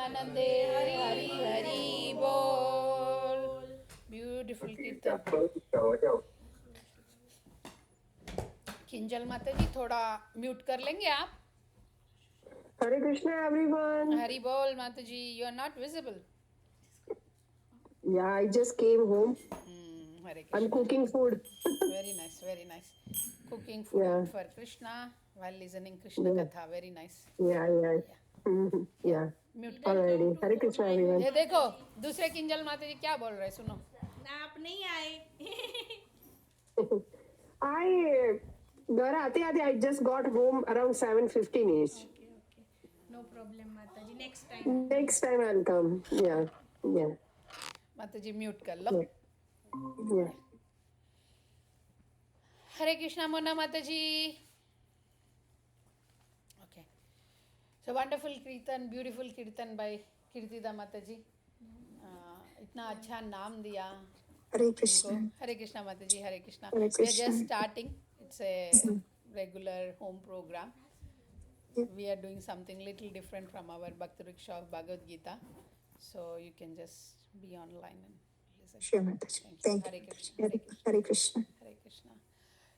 प्रेमानंदे हरि हरि बोल. ब्यूटीफुल कीर्तन. किंजल माता जी थोड़ा म्यूट कर लेंगे आप. Hare Krishna, everyone. हरि बोल माता जी. You are not visible. Yeah, I just came home. Hare I'm Krishna. cooking food. Very nice, very nice. Cooking food Yeah, for Krishna while listening Krishna yeah, Katha. Very nice. yeah, yeah. Yeah, yeah. Yeah. Mute कर. Alrighty. Hare Krishna, everyone. ये देखो दूसरे किंजल माता जी क्या बोल रहे हैं, सुनो. आप नहीं आए. I घर आते आते I just got home around 7:15 ish. Okay no problem माता जी. Next time. Next time I'll come. Yeah, yeah, माता जी म्यूट कर लो. yeah. हरे कृष्णा मोना माता जी. ओके. सो वंडरफुल कीर्तन, ब्यूटीफुल कीर्तन बाय कीर्तिदा माता जी. इतना अच्छा नाम दिया. Hare Krishna. हरे कृष्णा माता जी. Hare Krishna. Hare we are Krishna. Just starting. It's a regular home program. Yeah. We are doing something little different from our Bhakti Riksha of Bhagavad Gita. So you can just be online and listen. Sure, Mataji. Thank Hare you, Krishna. Mataji. Hare Krishna. Hare Krishna.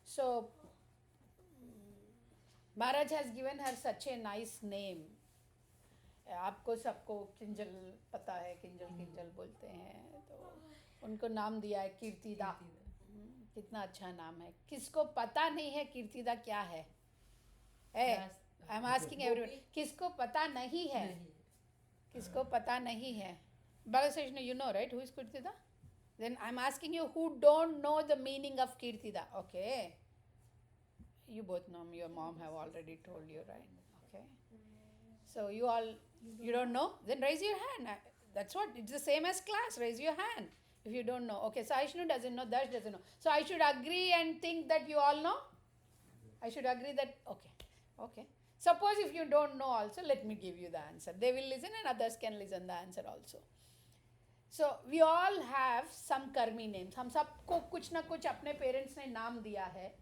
So Maharaj has given her such a nice name. आपको सबको किंजल पता है. किंजल किंजल बोलते हैं तो उनको नाम दिया है कीर्तिदा. कितना अच्छा नाम है. किसको पता नहीं है कीर्तिदा क्या है. I am asking everyone. किसको पता नहीं है. किसको पता नहीं है. Balakrishna you know right who is Kirtida. Then I am asking you who don't know the meaning of Kirtida. Okay, you both know. Your mom have already told you, right? Okay, so you don't know, then raise your hand. That's what, it's the same as class. Raise your hand if you don't know. Okay, so Aishnu doesn't know, Dash doesn't know, so I should agree and think that you all know. I should agree that, okay. Suppose if you don't know also, let me give you the answer. They will listen and others can listen the answer also. So we all have some कर्मी names. हम सबको कुछ ना कुछ अपने parents ने नाम दिया है.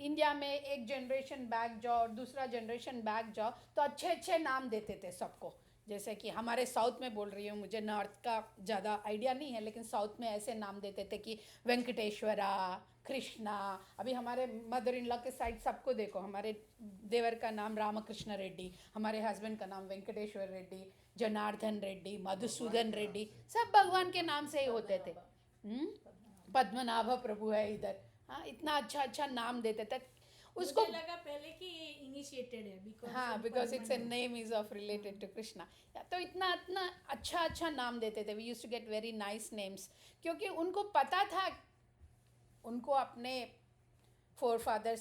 इंडिया में एक जनरेशन बैक जाओ और दूसरा जनरेशन बैक जाओ तो अच्छे अच्छे नाम देते थे सबको. जैसे कि हमारे साउथ में बोल रही हूँ, मुझे नॉर्थ का ज़्यादा आइडिया नहीं है, लेकिन साउथ में ऐसे नाम देते थे कि वेंकटेश्वरा, कृष्णा. अभी हमारे मदर इन लॉ के साइड सबको देखो, हमारे देवर का नाम रामकृष्ण रेड्डी, हमारे हस्बैंड का नाम वेंकटेश्वर रेड्डी, जनार्दन रेड्डी, मधुसूदन रेड्डी, सब भगवान के नाम से ही होते थे. पद्मनाभ प्रभु है इधर. हाँ, इतना अच्छा अच्छा नाम देते थे उसको. मुझे लगा पहले कि ये इनिशिएटेड है बिकॉज. हाँ, because it's a name is of related to Krishna. तो इतना इतना अच्छा अच्छा नाम देते थे. We used to get very nice names, क्योंकि उनको पता था, उनको अपने फादर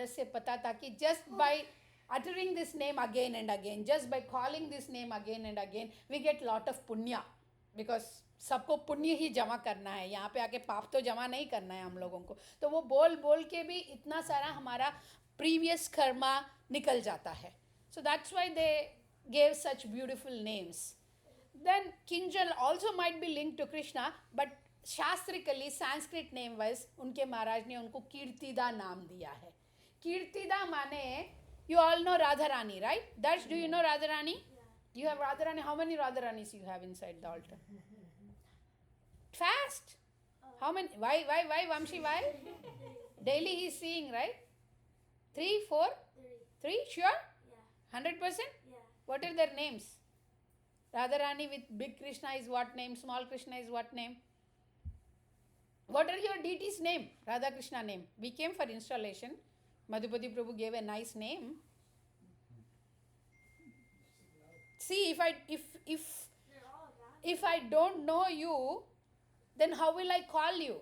से पता था कि just by uttering this name again and again, just by calling this name again and again, we get lot of punya. Because सबको पुण्य ही जमा करना है, यहाँ पे आके पाप तो जमा नहीं करना है हम लोगों को. तो वो बोल बोल के भी इतना सारा हमारा प्रीवियस कर्मा निकल जाता है. So that's why they gave such beautiful names. Then Kinjal also might be link to Krishna, but शास्त्रिकली संस्कृत नेम वाइज उनके महाराज ने उनको कीर्तिदा नाम दिया है. कीर्तिदा माने, you all know Radharani, right? Darsh, do you know Radharani? You have Radharani. How many Radharanis you have inside the altar? Fast. How many? Why, Vamshi, why? Daily he is seeing, right? 3, 4? 3, sure? 100%? What are their names? Radharani with big Krishna is what name? Small Krishna is what name? What are your deities' name? Radha Krishna name. We came for installation. Madhupati Prabhu gave a nice name. See, if I don't know you, then how will I call you?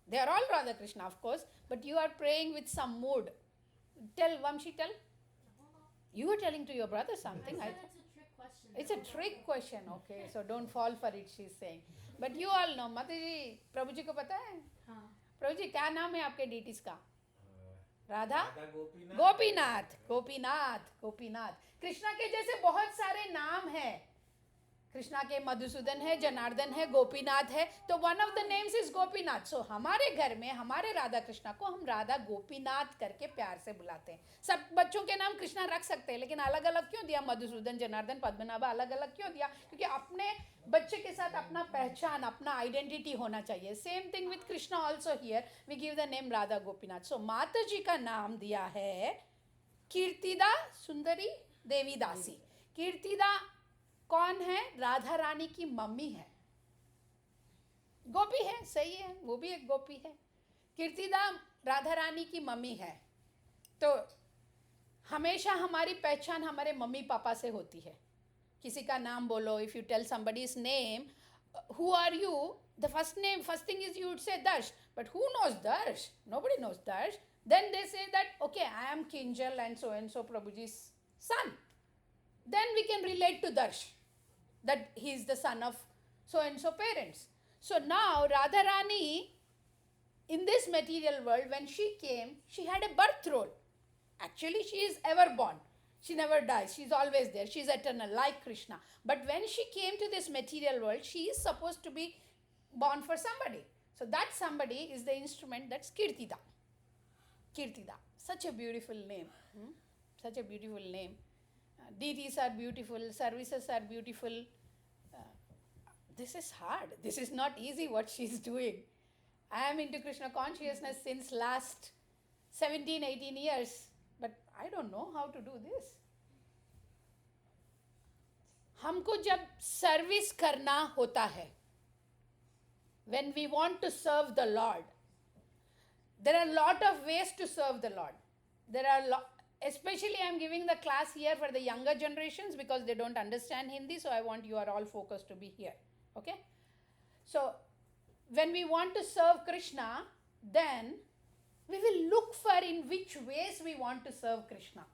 They are all Radha Krishna, of course, but you are praying with some mood. Tell, Vamshi, tell. You were telling to your brother something. I thought. It's a trick question. It's a trick question, okay, so don't fall for it, she's saying. But you all know. माता जी, प्रभु जी को पता है? हाँ. प्रभु जी क्या नाम है आपके डीटीज का? राधा, गोपीनाथ, गोपीनाथ, गोपीनाथ, गोपीनाथ. कृष्णा के जैसे बहुत सारे नाम हैं. कृष्णा के मधुसूदन है, जनार्दन है, गोपीनाथ है, तो one of the names is Gopinath. So हमारे घर में हमारे राधा कृष्णा को हम राधा गोपीनाथ करके प्यार से बुलाते हैं. सब बच्चों के नाम कृष्णा रख सकते हैं, लेकिन अलग अलग क्यों दिया? मधुसूदन, जनार्दन, पद्मनाभ अलग अलग क्यों दिया? क्योंकि अपने बच्चे के साथ अपना पहचान, अपना आइडेंटिटी होना चाहिए. Same thing with Krishna also. Here we give the name Radha Gopinath. So माता जी का नाम दिया है कीर्तिदा सुंदरी देवी दासी. कीर्तिदा कौन है? राधा रानी की मम्मी है, गोपी है, सही है, वो भी एक गोपी है. कीर्तिदा राधा रानी की मम्मी है. तो हमेशा हमारी पहचान हमारे मम्मी पापा से होती है. किसी का नाम बोलो, if you tell somebody's name, who are you, the first thing is you would say Darsh, but who knows Darsh? Nobody knows Darsh. Then they say that, okay, I am Kinjal and so Prabhuji's son. Then we can relate to Darsh, that he is the son of so and so parents. So now Radha Rani, in this material world, when she came, she had a birth role. Actually, she is ever born. She never dies. She's always there. She's eternal, like Krishna. But when she came to this material world, she is supposed to be born for somebody. So that somebody is the instrument, that's Kirtida. Kirtida. Such a beautiful name. Such a beautiful name. Deities are beautiful. Services are beautiful. This is hard. This is not easy what she's doing. I am into Krishna consciousness since last 17, 18 years. But I don't know how to do this. हमको जब service करना होता है, when we want to serve the Lord, there are a lot of ways to serve the Lord. There are especially I am giving the class here for the younger generations because they don't understand Hindi, so I want you are all focused to be here. Okay? So when we want to serve Krishna, then we will look for in which ways we want to serve Krishna.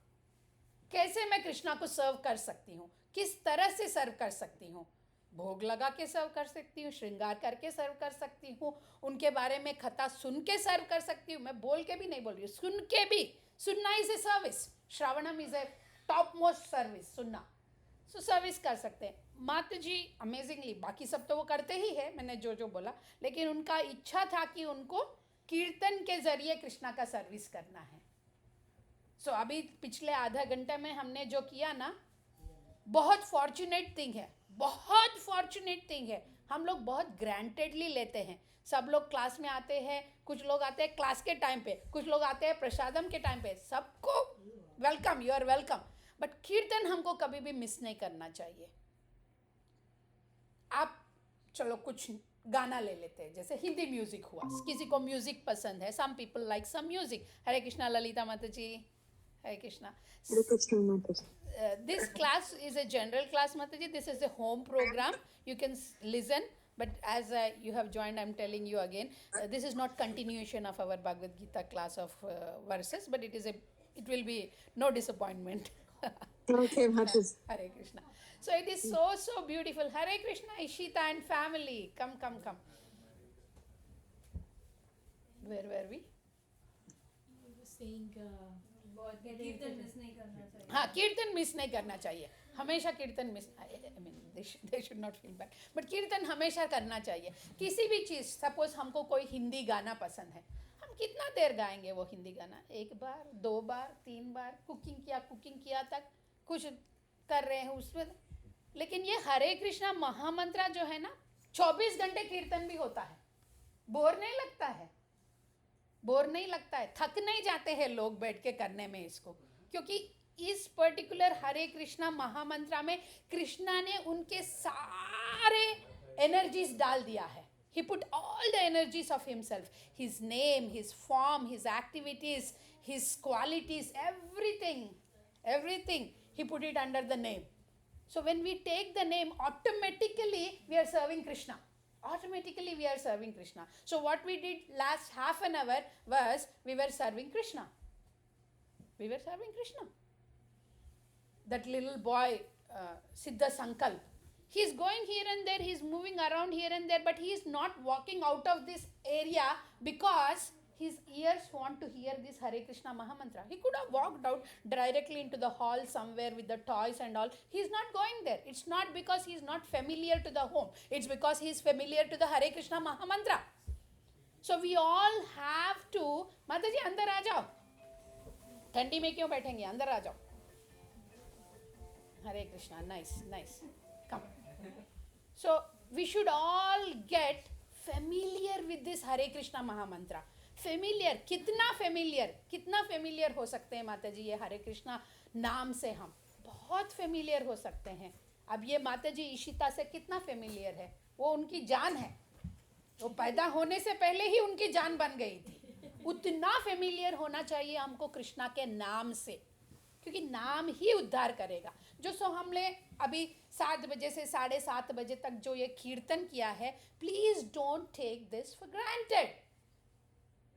कैसे मैं कृष्णा को सर्व कर सकती हूँ, किस तरह से सर्व कर सकती हूँ. भोग लगा के सर्व कर सकती हूँ, श्रृंगार करके सर्व कर सकती हूँ, उनके बारे में कथा सुन के सर्व कर सकती हूँ. मैं बोल के भी नहीं बोल रही हूँ, सुन के भी. सुनना is a service. Shravanam is a top most service, सुनना. सो सर्विस कर सकते हैं. माता जी अमेजिंगली, बाकी सब तो वो करते ही है, मैंने जो जो बोला, लेकिन उनका इच्छा था कि उनको कीर्तन के जरिए कृष्णा का सर्विस करना है. सो अभी पिछले आधा घंटे में हमने जो किया ना, बहुत फॉर्चुनेट थिंग है, बहुत फॉर्चुनेट थिंग है. हम लोग बहुत ग्रांटेडली लेते हैं. सब लोग क्लास में आते हैं, कुछ लोग आते हैं क्लास के टाइम पे, कुछ लोग आते हैं प्रसादम के टाइम पे. सबको welcome, you are welcome. But kirtan हमको कभी भी मिस नहीं करना चाहिए. आप चलो कुछ गाना ले लेते हैं, जैसे हिंदी म्यूजिक हुआ, किसी को म्यूजिक पसंद है. Some people like some music. Hare Krishna Lalita माता जी, Hare Krishna. Hare Krishna, Mataji. This class is a general class, Mataji. This is a home program. You can listen, but as you have joined, I'm telling you again, this is not continuation of our Bhagavad Gita class of verses, but it will be no disappointment. Okay, Mataji. Hare Krishna. So it is so beautiful. Hare Krishna, Ishita and family. Come. Where were we? We were saying कीर्तन miss नहीं करना चाहिए. हाँ, कीर्तन miss नहीं करना चाहिए. हमेशा कीर्तन miss, I mean they should not feel bad, but कीर्तन हमेशा करना चाहिए. किसी भी चीज़, सपोज हमको कोई हिंदी गाना पसंद है, हम कितना देर गाएंगे वो हिंदी गाना? 1 बार, 2 बार, 3 बार. कुकिंग किया तक कुछ कर रहे हैं उसमें. लेकिन ये हरे कृष्णा महामंत्र जो है ना, 24 घंटे कीर्तन भी होता है. बोर नहीं लगता है, थक नहीं जाते हैं लोग बैठ के करने में इसको, क्योंकि इस पर्टिकुलर हरे कृष्णा महामंत्र में कृष्णा ने उनके सारे एनर्जीज डाल दिया है. He put all the energies of himself, his name, his form, his activities, his qualities, everything he put it under the name. So when we take the name, automatically we are serving Krishna. So what we did last half an hour was we were serving Krishna. That little boy, Siddha Sankalp, he is going here and there, he is moving around here and there, but he is not walking out of this area because his ears want to hear this Hare Krishna Mahamantra. He could have walked out directly into the hall somewhere with the toys and all. He's not going there. It's not because he's not familiar to the home. It's because he's familiar to the Hare Krishna Mahamantra. So we all have to, माता जी अंदर आ जाओ, ठंडी में क्यों बैठेंगे, अंदर आ जाओ. Hare Krishna, nice, come. So we should all get familiar with this Hare Krishna Mahamantra. Familiar, कितना फेमिलियर हो सकते हैं माता जी ये हरे कृष्णा नाम से. हम बहुत फेमिलियर हो सकते हैं. अब ये माता जी इशिता से कितना फेमिलियर है, वो उनकी जान है, वो पैदा होने से पहले ही उनकी जान बन गई थी. उतना फेमिलियर होना चाहिए हमको कृष्णा के नाम से, क्योंकि नाम ही उद्धार करेगा. जो सो हमने अभी 7 बजे से 7:30 बजे तक जो ये कीर्तन किया है, please don't take this for granted.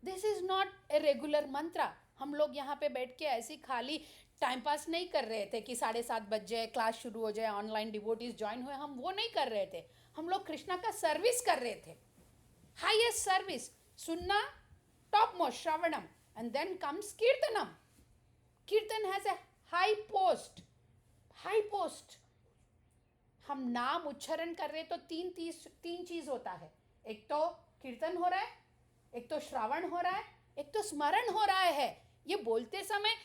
This is not a regular mantra. हम लोग यहाँ पे बैठ के ऐसी खाली टाइम पास नहीं कर रहे थे कि 7:30 बज जाए, क्लास शुरू हो जाए, ऑनलाइन डिवोटीज ज्वाइन हुए. हम वो नहीं कर रहे थे. हम लोग कृष्णा का सर्विस कर रहे थे. हाईएस्ट सर्विस, सुनना top most, shravanam, and then comes kirtanam. Kirtan has A high post. हम नाम उच्चारण कर रहे तो तीन चीज होता है. एक तो कीर्तन हो रहा है, एक तो श्रवण हो रहा है, एक तो स्मरण हो रहा है. ये बोलते समय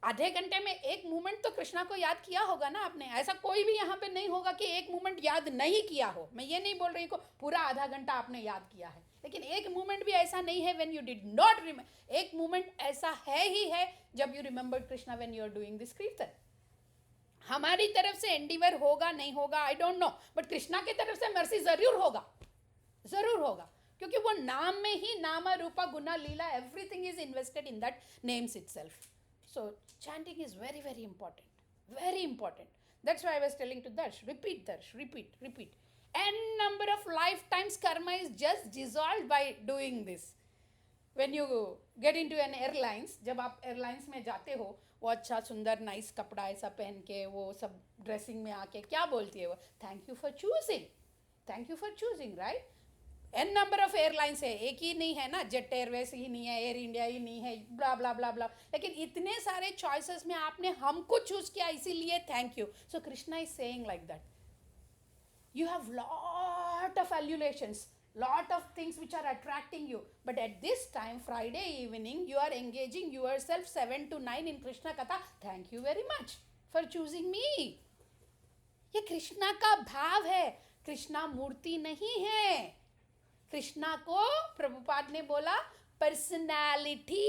आधे घंटे में एक मोमेंट तो कृष्णा को याद किया होगा ना आपने. ऐसा कोई भी यहाँ पे नहीं होगा कि एक मोमेंट याद नहीं किया हो. मैं ये नहीं बोल रही को पूरा आधा घंटा आपने याद किया है, लेकिन एक मोमेंट भी ऐसा नहीं है when you did not remember. एक मोमेंट ऐसा है ही है जब you remember Krishna when you are doing this kirtan. हमारी तरफ से एंडीवर होगा नहीं होगा I don't know, but Krishna की तरफ से मर्सी जरूर होगा, क्योंकि वो नाम में ही नामा रूपा गुना लीला everything is invested in that names itself. So chanting is very, very important. Very important. That's why I was telling to Darsh, repeat. N number of lifetimes karma is just dissolved by doing this. When you get into an airlines, जब आप airlines में जाते हो, वो अच्छा सुंदर nice कपड़ा ऐसा पहन के वो सब ड्रेसिंग में आके क्या बोलती है वो, thank you for choosing, right. An number of airlines है, एक ही नहीं है ना. जेट एयरवेज ही नहीं है, एयर इंडिया ही नहीं है, ब्ला ब्ला ब्ला ब्ला. लेकिन इतने सारे चॉइसेस में आपने हमको चूज किया, इसीलिए thank you. So Krishna is saying like that. You have lot of illusions, lot of things which are attracting you, but at this time Friday evening you are engaging yourself 7 to 9 in Krishna Katha. Thank you very much for choosing me. ये कृष्णा का भाव है, कृष्णा मूर्ति नहीं है. कृष्णा को प्रभुपाद ने बोला personality.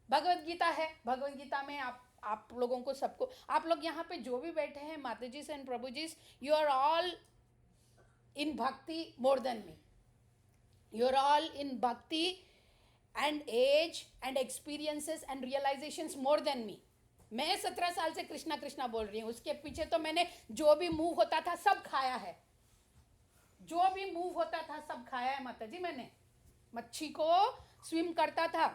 Bhagavad Gita है, भगवत गीता में आप लोगों को सबको, आप लोग यहाँ पे जो भी बैठे हैं माता जी एंड प्रभु जी, you are all in bhakti more than me. You are all in bhakti and age and experiences and realisations more than me. मैं 17 साल से कृष्णा कृष्णा बोल रही हूँ. उसके पीछे तो मैंने जो भी मूव होता था सब खाया है, जो भी मूव होता था सब खाया है माता जी. मैंने मच्छी को स्विम करता था,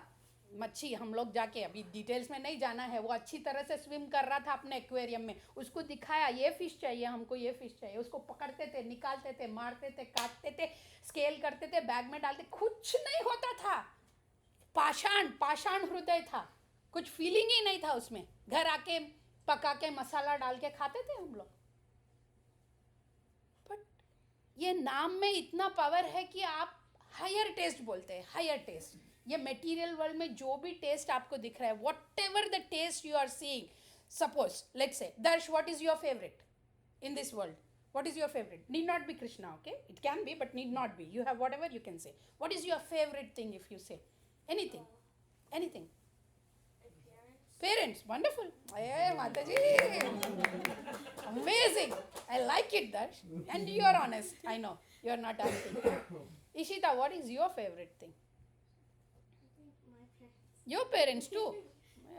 मच्छी हम लोग जाके अभी डिटेल्स में नहीं जाना है, वो अच्छी तरह से स्विम कर रहा था अपने एक्वेरियम में. उसको दिखाया ये फिश चाहिए हमको, ये फिश चाहिए. उसको पकड़ते थे, निकालते थे, मारते थे, काटते थे, स्केल करते थे, बैग में डालते, कुछ नहीं होता था. पाषाण हृदय था, कुछ फीलिंग ही नहीं था उसमें. घर आके पका के मसाला डाल के खाते थे हम लोग. ये नाम में इतना पावर है कि आप हायर टेस्ट बोलते हैं, हायर टेस्ट. ये मटेरियल वर्ल्ड में जो भी टेस्ट आपको दिख रहा है, whatever the taste you are seeing, suppose let's say Darsh, what is your favourite in this world? What is your favourite? Need not be Krishna, okay, it can be but need not be. You have whatever you can say. What is your favourite thing if you say anything? Parents, wonderful. Hey, Mataji, amazing. I like it, Darsh. And you are honest. I know you are not asking. Ishita, what is your favorite thing? My parents. Your parents too.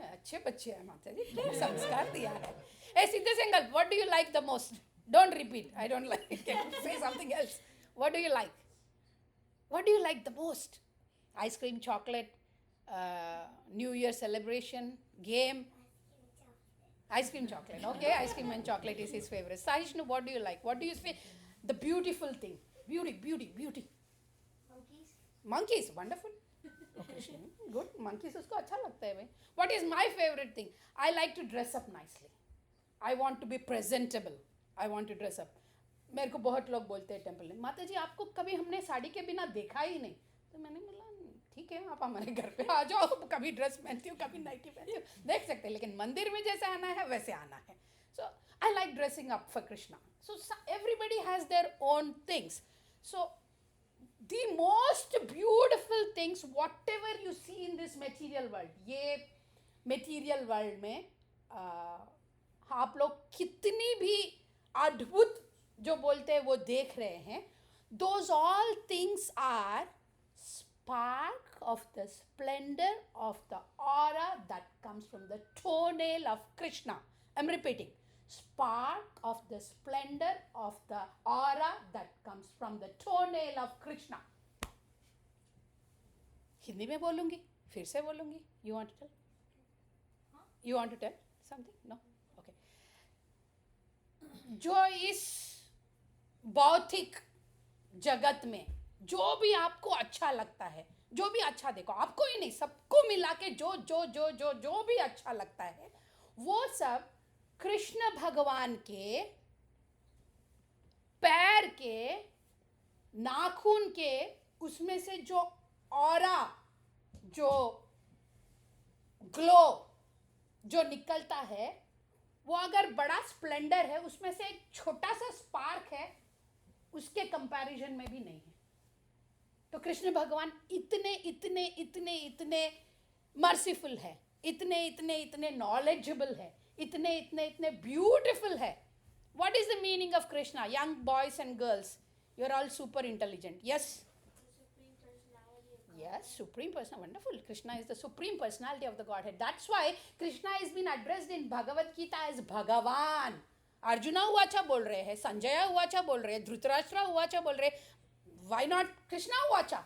अच्छे बच्चे हैं माताजी, क्या संस्कार दिया है. Hey, Siddha Sengal, what do you like the most? Don't repeat. I don't like it. Say something else. What do you like? What do you like the most? Ice cream, chocolate, New Year celebration, game. Ice cream, chocolate. Okay, ice cream and chocolate is his favorite. Sahishnu, what do you like? What do you say? The beautiful thing. Beauty. Monkeys. Monkeys, wonderful. Good, monkeys उसको अच्छा लगता है भाई. What is my favourite thing? I like to dress up nicely. I want to be presentable. I want to dress up. मेरे को बहुत लोग बोलते हैं टेम्पल में, माता जी आपको कभी हमने साड़ी के बिना देखा ही नहीं. तो मैंने बोला ठीक है, आप हमारे घर पे आ जाओ, कभी ड्रेस पहनती हूँ, कभी नाइटी पहनती हूँ, देख सकते हैं, लेकिन मंदिर में जैसे आना है वैसे आना है. So I like dressing up for Krishna. So everybody has their own things. So the most beautiful things whatever you see in this material world, ये material world में आप लोग कितनी भी अद्भुत जो बोलते हैं वो देख रहे हैं, those all things are spark of the splendor of the aura that comes from the toenail of Krishna. I'm repeating, spark of the splendor of the aura that comes from the toenail of Krishna. Hindi में बोलूँगी, फिर से बोलूँगी. You want to tell? You want to tell something? No? Okay. जो इस भौतिक जगत में जो भी आपको अच्छा लगता है, जो भी अच्छा देखो, आपको ही नहीं सबको मिला के जो जो जो जो जो भी अच्छा लगता है, वो सब कृष्ण भगवान के पैर के नाखून के उसमें से जो ऑरा, जो ग्लो जो निकलता है, वो अगर बड़ा स्प्लेंडर है, उसमें से एक छोटा सा स्पार्क है, उसके कंपैरिजन में भी नहीं है. तो कृष्ण भगवान इतने इतने इतने इतने मर्सीफुल है, इतने इतने इतने नॉलेजेबल है, इतने इतने इतने ब्यूटिफुल है. What is the meaning of Krishna? Young boys and girls, you are all super intelligent. Yes, yes, supreme personality. Wonderful. Krishna is the supreme personality of the Godhead. That's why Krishna is been addressed in Bhagavad Gita as Bhagavan. Arjuna उवाचा बोल रहे हैं, संजय उवाचा बोल रहे हैं, धृतराष्ट्र उवाचा बोल रहे हैं. Why not Krishna उवाचा?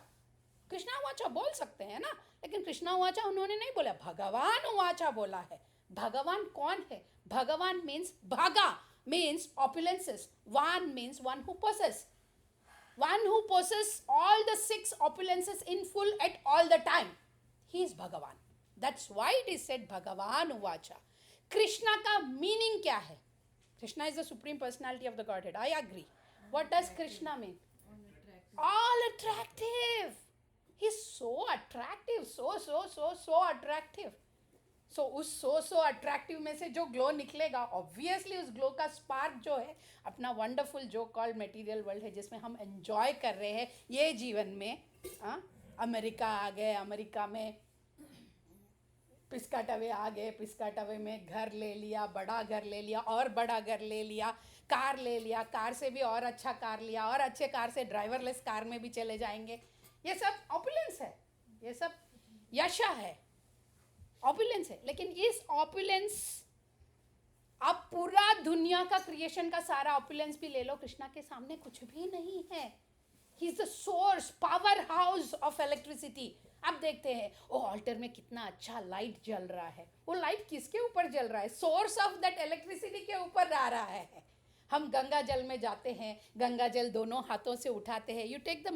कृष्णा उवाचा बोल सकते हैं ना, लेकिन कृष्णा उवाचा उन्होंने नहीं बोला, भगवान उवाचा बोला है. भगवान कौन है? भगवान मीन्स भागा, means opulences. One means one who possesses. One who possesses all the 6 opulences in full at all the time. He is Bhagavan. That's why it is said Bhagavan Uvacha. Krishna का meaning क्या है? Krishna is the supreme personality of the Godhead. I agree. What does Krishna mean? All attractive. He's so attractive. So attractive. सो उस सो attractive में से जो glow निकलेगा, obviously उस glow का स्पार्क जो है अपना वंडरफुल जो कॉल्ड मटेरियल वर्ल्ड है, जिसमें हम एंजॉय कर रहे हैं ये जीवन में. अमेरिका आ गए, अमेरिका में पिस्काटवे आ गए, पिस्काटवे में घर ले लिया, बड़ा घर ले लिया, और बड़ा घर ले लिया, कार ले लिया, कार से भी और अच्छा कार लिया, और अच्छे कार से ड्राइवरलेस कार में भी चले जाएंगे. ये सब ऑपुलेंस है, ये सब यशा है, ऑपुलेंस है. लेकिन इस ऑपुलेंस, आप पूरा दुनिया का क्रिएशन का सारा ऑपुलेंस भी ले लो, कृष्णा के सामने कुछ भी नहीं है. He is the source, power house of electricity. आप देखते हैं वो ऑल्टर में कितना अच्छा लाइट जल रहा है. वो लाइट किसके ऊपर जल रहा है? सोर्स ऑफ दैट इलेक्ट्रिसिटी के ऊपर आ रहा है. हम गंगा जल में जाते हैं, गंगा जल दोनों हाथों से उठाते हैं. You take the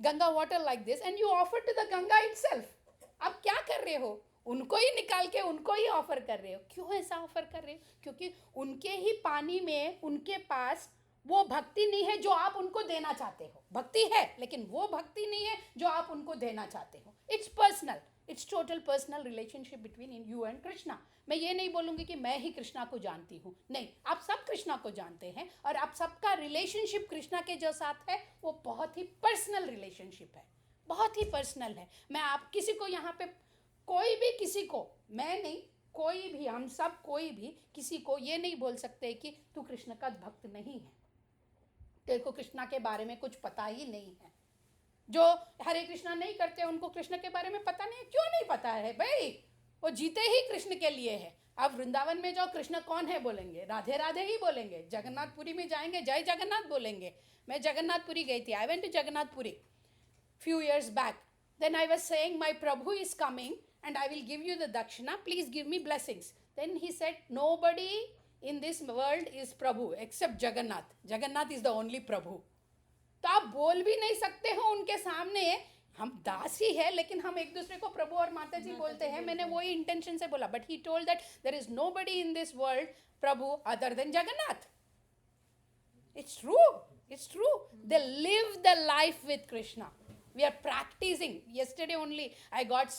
Ganga water like this and you offer to the Ganga itself. आप क्या कर रहे हो? उनको ही निकाल के उनको ही ऑफर कर रहे हो. क्यों ऐसा ऑफर कर रहे हो? क्योंकि उनके ही पानी में उनके पास वो भक्ति नहीं है जो आप उनको देना चाहते हो. भक्ति है, लेकिन वो भक्ति नहीं है जो आप उनको देना चाहते हो. It's personal, it's total personal relationship between you and Krishna. मैं ये नहीं बोलूँगी कि मैं ही कृष्णा को जानती हूँ, नहीं, आप सब कृष्णा को जानते हैं, और आप सबका रिलेशनशिप कृष्णा के जो साथ है वो बहुत ही पर्सनल रिलेशनशिप है, बहुत ही पर्सनल है. मैं आप किसी को यहाँ पे, कोई भी किसी को, मैं नहीं, कोई भी, हम सब कोई भी किसी को ये नहीं बोल सकते कि तू कृष्ण का भक्त नहीं है, तेरे को कृष्णा के बारे में कुछ पता ही नहीं है. जो हरे कृष्णा नहीं करते उनको कृष्ण के बारे में पता नहीं है. क्यों नहीं पता है भाई? वो जीते ही कृष्ण के लिए है. अब वृंदावन में जाओ, कृष्ण कौन है बोलेंगे, राधे राधे ही बोलेंगे. जगन्नाथपुरी में जाएंगे, जय जगन्नाथ बोलेंगे. मैं जगन्नाथपुरी गई थी, I went to Jagannathpuri few years back. Then I was saying, my Prabhu is coming and I will give you the dakshina, please give me blessings. Then he said, nobody in this world is Prabhu except Jagannath. Jagannath is the only Prabhu. तो आप बोल भी नहीं सकते हो उनके सामने हम दास ही है, लेकिन हम एक दूसरे को प्रभु और माता जी बोलते हैं. मैंने वही इंटेंशन से बोला. But he told that there is nobody in this world Prabhu other than Jagannath. It's true. It's true. They live the life with Krishna. We are practicing. Yesterday only I got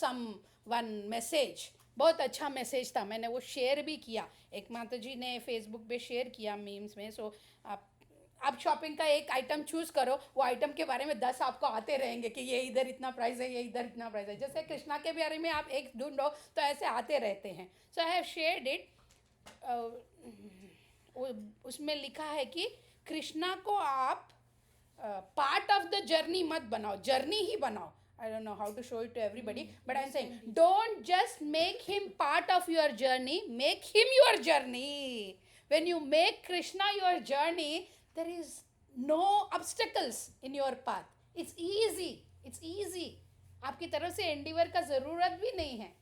one message. बहुत अच्छा message था. मैंने वो share भी किया. एक माता जी ने फेसबुक पे शेयर किया मीम्स में. सो आप शॉपिंग का एक आइटम चूज करो, वो आइटम के बारे में 10 आपको आते रहेंगे कि ये इधर इतना प्राइस है, ये इधर इतना प्राइस है. जैसे कृष्णा के बारे में आप एक ढूंढो तो ऐसे आते रहते हैं. सो आई हैव शेयर्ड इट. उसमें लिखा है कि कृष्णा को आप पार्ट ऑफ द जर्नी मत बनाओ, जर्नी ही बनाओ. I don't know how to show it to everybody, but I'm saying don't just make him part of your journey, make him your journey. When you make Krishna your journey, there is no obstacles in your path. It's easy. It's easy. आपकी तरफ से endeavor का ज़रूरत भी नहीं है.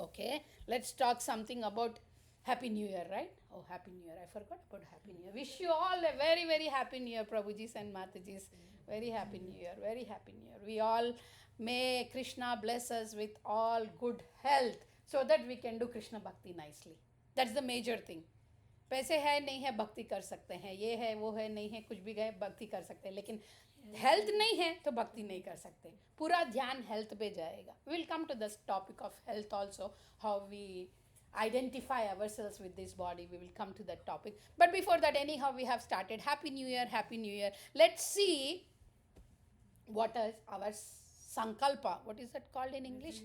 Okay, let's talk something about Happy New Year, right? Oh, Happy New Year. I forgot about Happy New Year. Wish you all a very, very Happy New Year, Prabhujis and Matajis. Very Happy New Year. Very Happy New Year. We all, may Krishna bless us with all good health so that we can do Krishna Bhakti nicely. That's the major thing. पैसे है नहीं है भक्ति कर सकते हैं, ये है वो है नहीं है कुछ भी गए भक्ति कर सकते हैं, लेकिन हेल्थ नहीं है तो भक्ति नहीं कर सकते. पूरा ध्यान हेल्थ पे जाएगा. Will come to this topic of health also, how we identify ourselves with this body. We will come to that topic, but before that, anyhow, we have started. Happy New Year, Happy New Year. Let's see what is our sankalpa. What is that called in English?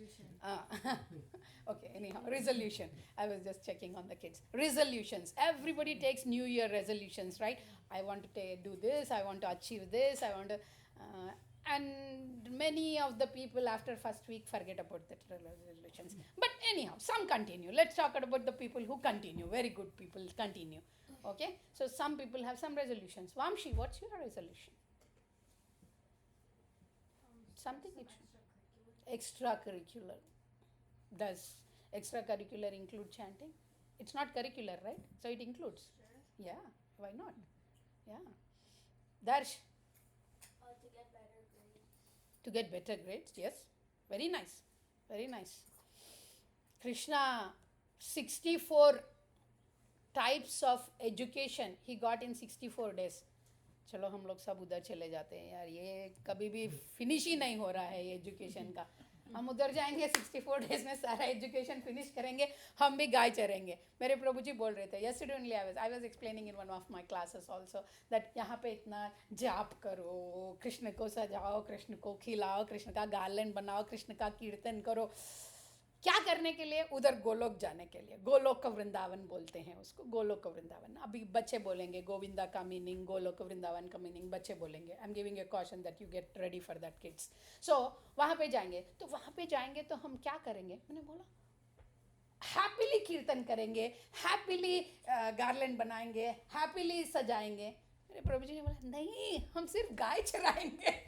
Okay, anyhow, resolution. I was just checking on the kids. Resolutions. Everybody takes New Year resolutions, right? I want to do this, I want to achieve this, I want to and many of the people after first week forget about that resolutions. But anyhow, some continue. Let's talk about the people who continue. Very good people continue. Okay, so some people have some resolutions. Vamshi, what's your resolution? Something extracurricular. Does extracurricular include chanting? It's not curricular, right? So it includes. Yeah, why not? Yeah. Darsh, to get better grades, yes. Very nice. Very nice. Krishna, 64 types of education he got in 64 days. चलो हम लोग सब उधर चले जाते हैं यार, ये कभी भी फिनिश ही नहीं हो रहा है ये एजुकेशन का. हम उधर जाएंगे 64 डेज में सारा एजुकेशन फिनिश करेंगे, हम भी गाय चरेंगे. मेरे प्रभु जी बोल रहे थे yesterday only I was explaining in one of my classes also that यहाँ पे इतना जाप करो, कृष्ण को सजाओ, कृष्ण को खिलाओ, कृष्ण का गार्लैंड बनाओ, कृष्ण का कीर्तन करो. क्या करने के लिए? उधर गोलोक जाने के लिए. गोलोक वृंदावन बोलते हैं उसको, गोलोक वृंदावन. अभी बच्चे बोलेंगे गोविंदा का मीनिंग, गोलोक वृंदावन का मीनिंग बच्चे बोलेंगे. I am giving a caution that you get ready for that kids. So वहाँ पे जाएंगे, तो वहाँ पे जाएंगे तो हम क्या करेंगे? मैंने बोला हैप्पीली कीर्तन करेंगे, हैप्पीली गार्लैंड बनाएंगे, हैप्पीली सजाएंगे. मेरे प्रभु जी ने बोला नहीं, हम सिर्फ गाय चराएंगे.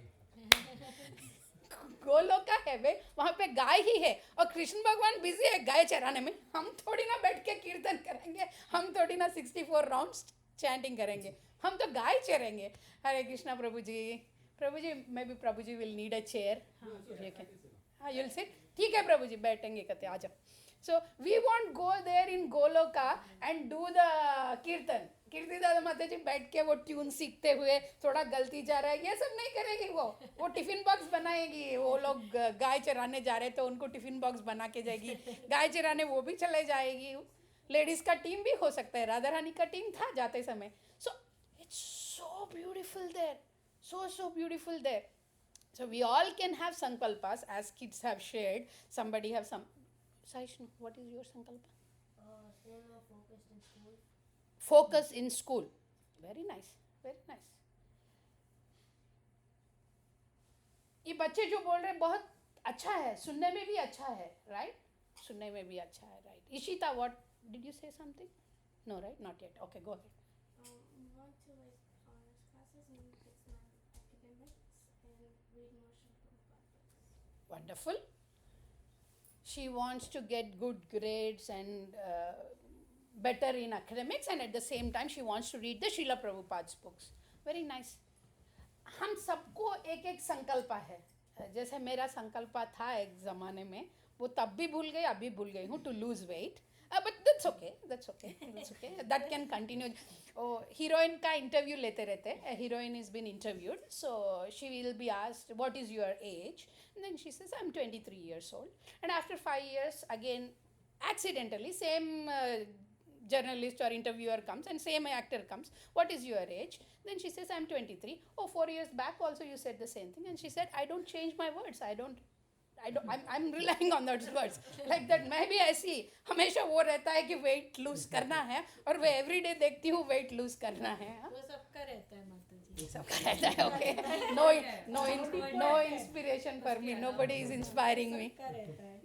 गोलोक का है वे, वहाँ पे गाय ही है और कृष्ण भगवान बिजी है गाय चराने में. हम थोड़ी ना बैठ के कीर्तन करेंगे, हम थोड़ी ना 64 राउंड्स चैंटिंग करेंगे, हम तो गाय चरेंगे. हरे कृष्णा प्रभु जी. प्रभु जी, मे बी प्रभु जी विल नीड अ चेयर. हाँ, यूल सिट. ठीक है प्रभु जी, बैठेंगे कहते आ जाओ. So we want go there in Goloka and do the kirtan. कीर्तिदादा माता जी बैठ के वो ट्यून सीखते हुए थोड़ा गलती जा रहा है, ये सब नहीं करेगी. वो टिफिन बॉक्स बनाएगी. वो लोग गाय चराने जा रहे तो उनको टिफिन बॉक्स बना के जाएगी. गाय चराने वो भी चले जाएगी. लेडीज का टीम भी हो सकता है, राधा रानी का टीम था जाते समय. So it's so beautiful there, so beautiful there. So we all can have sankalpas as kids have shared. Somebody have some. Saishnu, what is your sankalpa? Stay more focused in school. Focus in school. Very nice, very nice. ये बच्चे जो बोल रहे हैं बहुत अच्छा है, सुनने में भी अच्छा है, right? सुनने में भी अच्छा है, right? Ishita, what did you say something? No, right? Not yet. Okay, go ahead. Want to honors classes and fix my academics and read more Srila books. Wonderful. She wants to get good grades and better in academics, and at the same time she wants to read the Srila Prabhupada's books. Very nice. हम सबको एक एक संकल्प है, जैसे मेरा संकल्प था एक ज़माने में, वो तब भी भूल गई, अभी भूल गई हूँ, to lose weight. But that's okay, that can continue. Heroine का इंटरव्यू लेते रहते. Heroine is been interviewed, so she will be asked what is your age, then she says I am 23 years old. And after 5 years again, accidentally same journalist or interviewer comes and same actor comes, what is your age? Then she says I'm 23. Oh, 4 years back also you said the same thing. And she said I don't change my words, I'm relying on those words. Like that. मैं भी ऐसी हमेशा वो रहता है कि weight lose करना है, और मैं everyday देखती हूँ weight lose करना है. वो सबका रहता है माता जी. सबका रहता है. Okay. No inspiration for me. Nobody is inspiring me. सबका रहता है.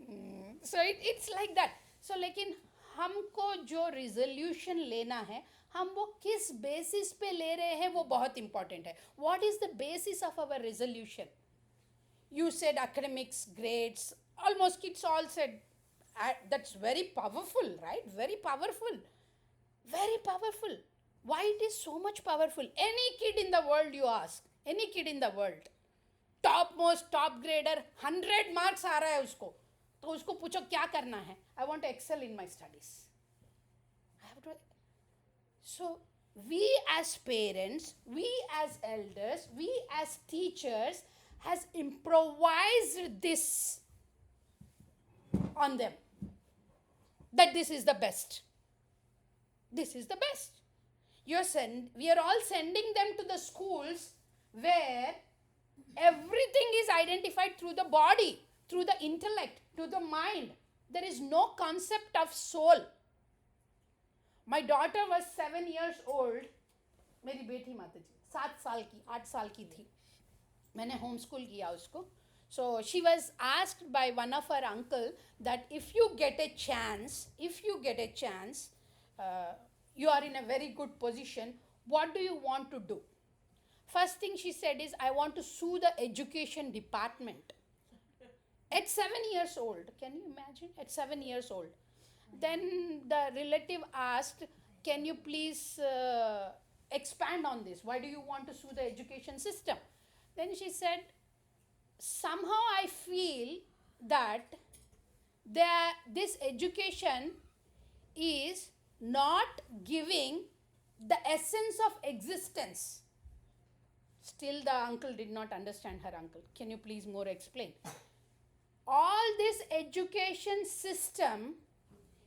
So it's like that. So लेकिन हमको जो रिजोल्यूशन लेना है, हम वो किस बेसिस पे ले रहे हैं वो बहुत इंपॉर्टेंट है. What is the basis of our resolution? You said academics, grades, almost kids all said, that's very powerful, right? Very powerful. Why it is so much powerful? Any kid in the world, you ask, any kid in the world, top grader, 100 marks आ रहा है उसको, तो उसको पूछो क्या करना है? I want to excel in my studies. So we as parents, we as elders, we as teachers has improvised this on them, that this is the best. This is the best. We are all sending them to the schools where everything is identified through the body, through the intellect, through the mind. There is no concept of soul. My daughter was 7 years old. मेरी बेटी माता जी 7 साल की, 8 साल की थी. मैंने home school किया उसको. So she was asked by one of her uncle that if you get a chance, you are in a very good position, what do you want to do? First thing she said is, I want to sue the education department. At 7 years old, can you imagine? At 7 years old. Then the relative asked, can you please expand on this? Why do you want to sue the education system? Then she said, somehow I feel that this education is not giving the essence of existence. Still the uncle did not understand her uncle. Can you please more explain? All this education system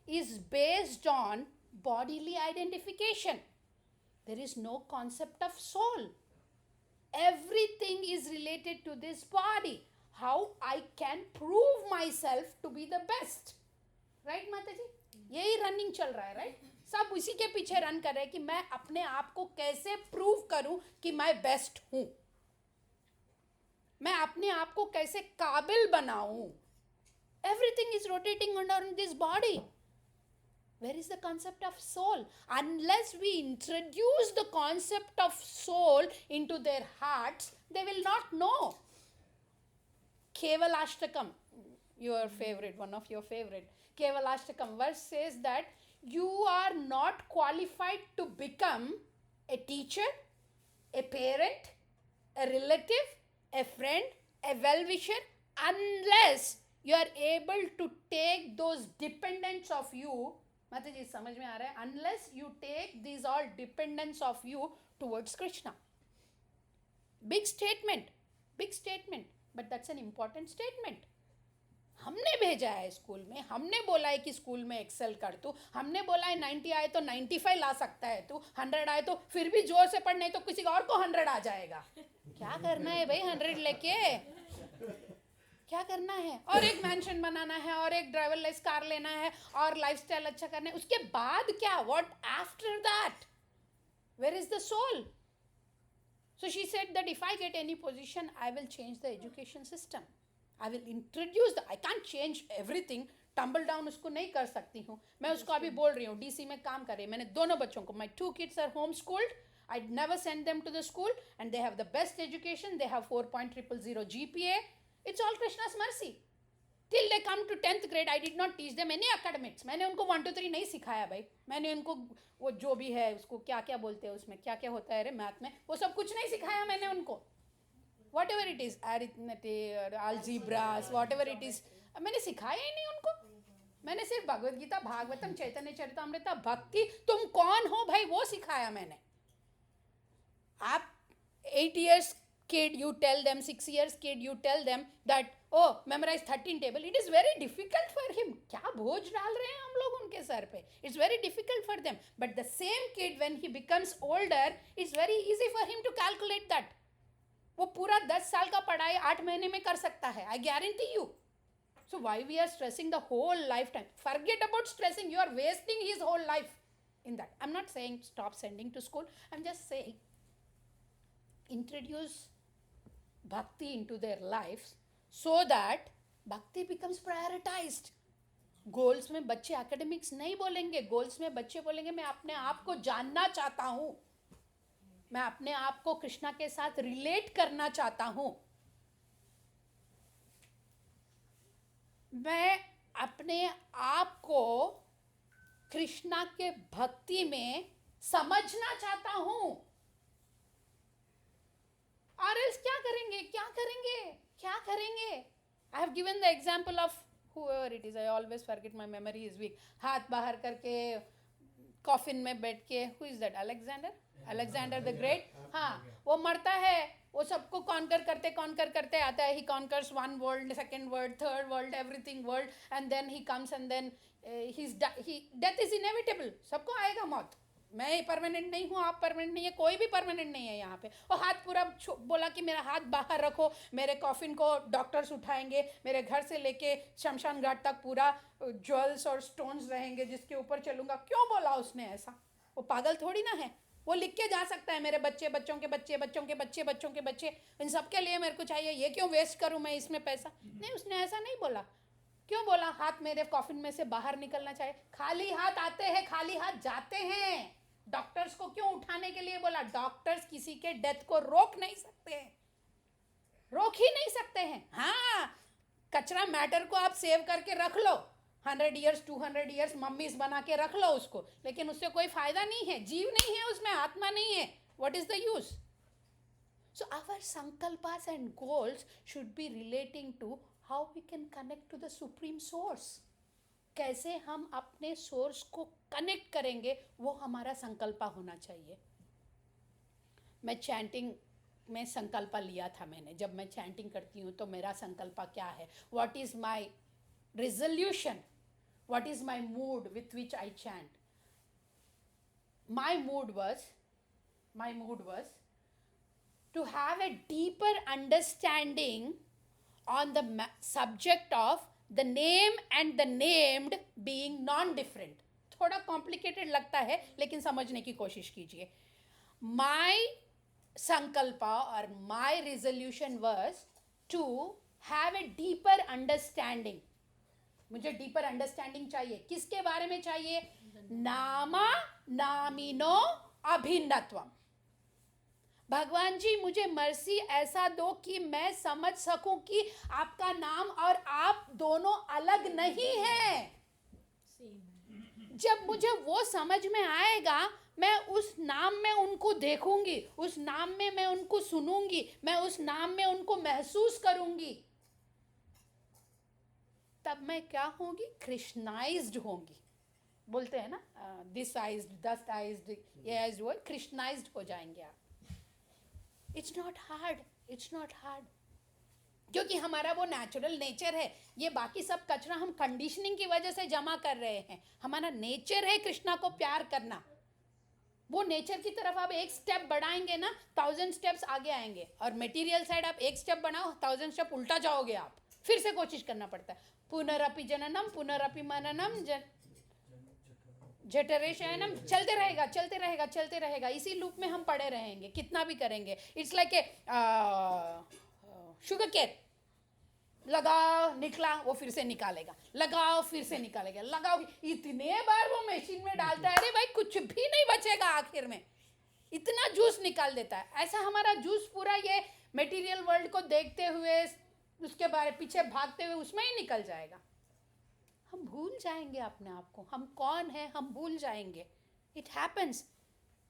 is based on bodily identification. There is no concept of soul. Everything is related to this body. How I can prove myself to be the best. Right, Mataji? यही running चल रहा है, right? सब उसी के पीछे run कर रहे हैं कि मैं अपने आप को कैसे प्रूव करूं कि मैं बेस्ट हूं, मैं अपने आप को कैसे काबिल बनाऊं. Everything is rotating around this body. Where is the concept of soul? Unless we introduce the concept of soul into their hearts, they will not know. Kevalashtakam, your favorite, one of your favorite. Kevalashtakam verse says that you are not qualified to become a teacher, a parent, a relative, a friend, a well-wisher, unless you are able to take those dependents of you. माता जी समझ में आ रहा है? Unless you take these all dependents of you towards Krishna. Big statement, but that's an important statement. हमने भेजा है school में, हमने बोला है कि स्कूल में एक्सेल कर तू, हमने बोला है 90 आए तो 95 ला सकता है तू, 100 आए तो फिर भी जोर से पढ़, नहीं तो किसी और को 100 आ जाएगा. क्या करना है भाई 100 लेके? क्या करना है? और एक मैंशन बनाना है, और एक ड्राइवरलेस कार लेना है, और लाइफस्टाइल अच्छा करना है. उसके बाद क्या? What after that? Where is the soul? So she said that if I get any position, I will change the education system. I will introduce I can't change everything. Tumble down उसको नहीं कर सकती हूँ. मैं उसको अभी बोल रही हूँ, DC में काम कर रही है. मैंने दोनों बच्चों को, my 2 kids are homeschooled. I never send them to the school, and they have the best education. They have 4.000 GPA. It's all Krishna's mercy. Till they come to 10th grade, I did not teach them any academics. मैंने उनको 1 2 3 नहीं सिखाया भाई. मैंने उनको वो जो भी है उसको क्या क्या बोलते हैं, उसमें क्या क्या होता है रे मैथ में, वो सब कुछ नहीं सिखाया मैंने उनको. whatever it is, arithmetic, algebras, whatever it is, मैंने सिखाया ही नहीं उनको. मैंने सिर्फ भगवत गीता, भागवतम, चैतन्य चरितामृत, भक्ति, तुम कौन हो भाई, वो सिखाया मैंने. आप 8 years kid, you tell them, 6 years kid, you tell them that, oh, memorize 13 table. It is very difficult for him. क्या बोझ डाल रहे हैं हम लोग उनके सर पे. It's very difficult for them. But the same kid, when he becomes older, it's very easy for him to calculate that. वो पूरा 10 साल का पढ़ाई 8 महीने में कर सकता है. I guarantee you. So why we are stressing the whole lifetime? Forget about stressing. You are wasting his whole life in that. I'm not saying stop sending to school. I'm just saying introduce bhakti into their lives so that bhakti becomes prioritized. Goals में बच्चे academics नहीं बोलेंगे. Goals में बच्चे बोलेंगे मैं अपने आप को जानना चाहता हूँ, मैं अपने आप को कृष्णा के साथ रिलेट करना चाहता हूँ, मैं अपने आप को कृष्णा के भक्ति में समझना चाहता हूँ. और एल्स क्या करेंगे, क्या करेंगे, क्या करेंगे? I have given the example of whoever it is, I always forget, my memory is weak. हाथ बाहर करके कॉफिन में बैठ के, who is that? Alexander the Great. हाँ, वो मरता है, वो सबको कॉन्कर करते आता है. He conquers one world, second world, third world, everything world, and then he comes and then death is inevitable. सबको आएगा मौत. मैं परमानेंट नहीं हूँ, आप परमानेंट नहीं है, कोई भी परमानेंट नहीं है यहाँ पे. और हाथ पूरा बोला कि मेरा हाथ बाहर रखो, मेरे कॉफिन को डॉक्टर्स उठाएंगे, मेरे घर से लेके शमशान घाट तक पूरा ज्वेल्स और स्टोन्स रहेंगे जिसके ऊपर चलूँगा. क्यों बोला उसने ऐसा? वो पागल थोड़ी ना है. वो लिख के जा सकता है मेरे बच्चे, बच्चों के बच्चे, बच्चों के बच्चे, बच्चों के बच्चे, इन सब के लिए मेरे को चाहिए, ये क्यों वेस्ट करूँ मैं इसमें पैसा? नहीं, उसने ऐसा नहीं बोला. क्यों बोला हाथ मेरे कॉफिन में से बाहर निकलना चाहिए? खाली हाथ आते हैं, खाली हाथ जाते हैं. डॉक्टर्स को क्यों उठाने के लिए बोला? डॉक्टर्स किसी के डेथ को रोक नहीं सकते हैं, रोक ही नहीं सकते हैं. हाँ, कचरा मैटर को आप सेव करके रख लो, 100 years 200 years मम्मीज बना के रख लो उसको, लेकिन उससे कोई फायदा नहीं है. जीव नहीं है उसमें, आत्मा नहीं है. What is the use? So our संकल्पास and goals should be relating to how we can connect to the supreme source. कैसे हम अपने सोर्स को कनेक्ट करेंगे, वो हमारा संकल्प होना चाहिए. मैं चैंटिंग में संकल्प लिया था मैंने. जब मैं चैंटिंग करती हूँ तो मेरा संकल्प क्या है? What is my resolution? What is my mood with which I chant? My mood was to have a deeper understanding on the subject of the name and the named being non-different. थोड़ा complicated लगता है, लेकिन समझने की कोशिश कीजिए. My sankalpa or my resolution was to have a deeper understanding. मुझे deeper understanding चाहिए. किसके बारे में चाहिए? नामा नामिनो अभिन्नत्वम. भगवान जी मुझे मर्सी ऐसा दो कि मैं समझ सकूं कि आपका नाम और आप दोनों अलग नहीं हैं. जब मुझे वो समझ में आएगा, मैं उस नाम में उनको देखूंगी, उस नाम में मैं उनको सुनूंगी, मैं उस नाम में उनको महसूस करूंगी. तब मैं क्या होंगी? कृष्णाइज्ड होंगी. बोलते हैं ना, दिस आइज्ड, दस आइज्ड, ये आइज्ड, वो कृष्णाइज्ड हो जाएंगे आप. It's not hard, it's not hard, क्योंकि हमारा वो नेचुरल नेचर है. ये बाकी सब कचरा हम कंडीशनिंग की वजह से जमा कर रहे हैं. हमारा नेचर है कृष्णा को प्यार करना. वो नेचर की तरफ आप एक स्टेप बढ़ाएंगे ना, 1000 स्टेप्स आगे आएंगे. और मटेरियल साइड आप एक स्टेप बढ़ाओ, 1000 स्टेप उल्टा जाओगे आप. फिर से कोशिश करना पड़ता है. पुनरअपि जननम पुनरअपि मननम जठरे शयनम. चलते रहेगा, चलते रहेगा, चलते रहेगा. इसी लूप में हम पड़े रहेंगे, कितना भी करेंगे. It's like a sugar cane. लगाओ, निकला, वो फिर से निकालेगा, लगाओ, फिर से निकालेगा, लगाओ. इतने बार वो मशीन में डालता है, अरे भाई कुछ भी नहीं बचेगा आखिर में. इतना जूस निकाल देता है. ऐसा हमारा जूस पूरा ये मटेरियल वर्ल्ड को देखते हुए, उसके बारे पीछे भागते हुए उसमें ही निकल जाएगा. हम भूल जाएंगे अपने आप को, हम कौन हैं हम भूल जाएंगे. It happens.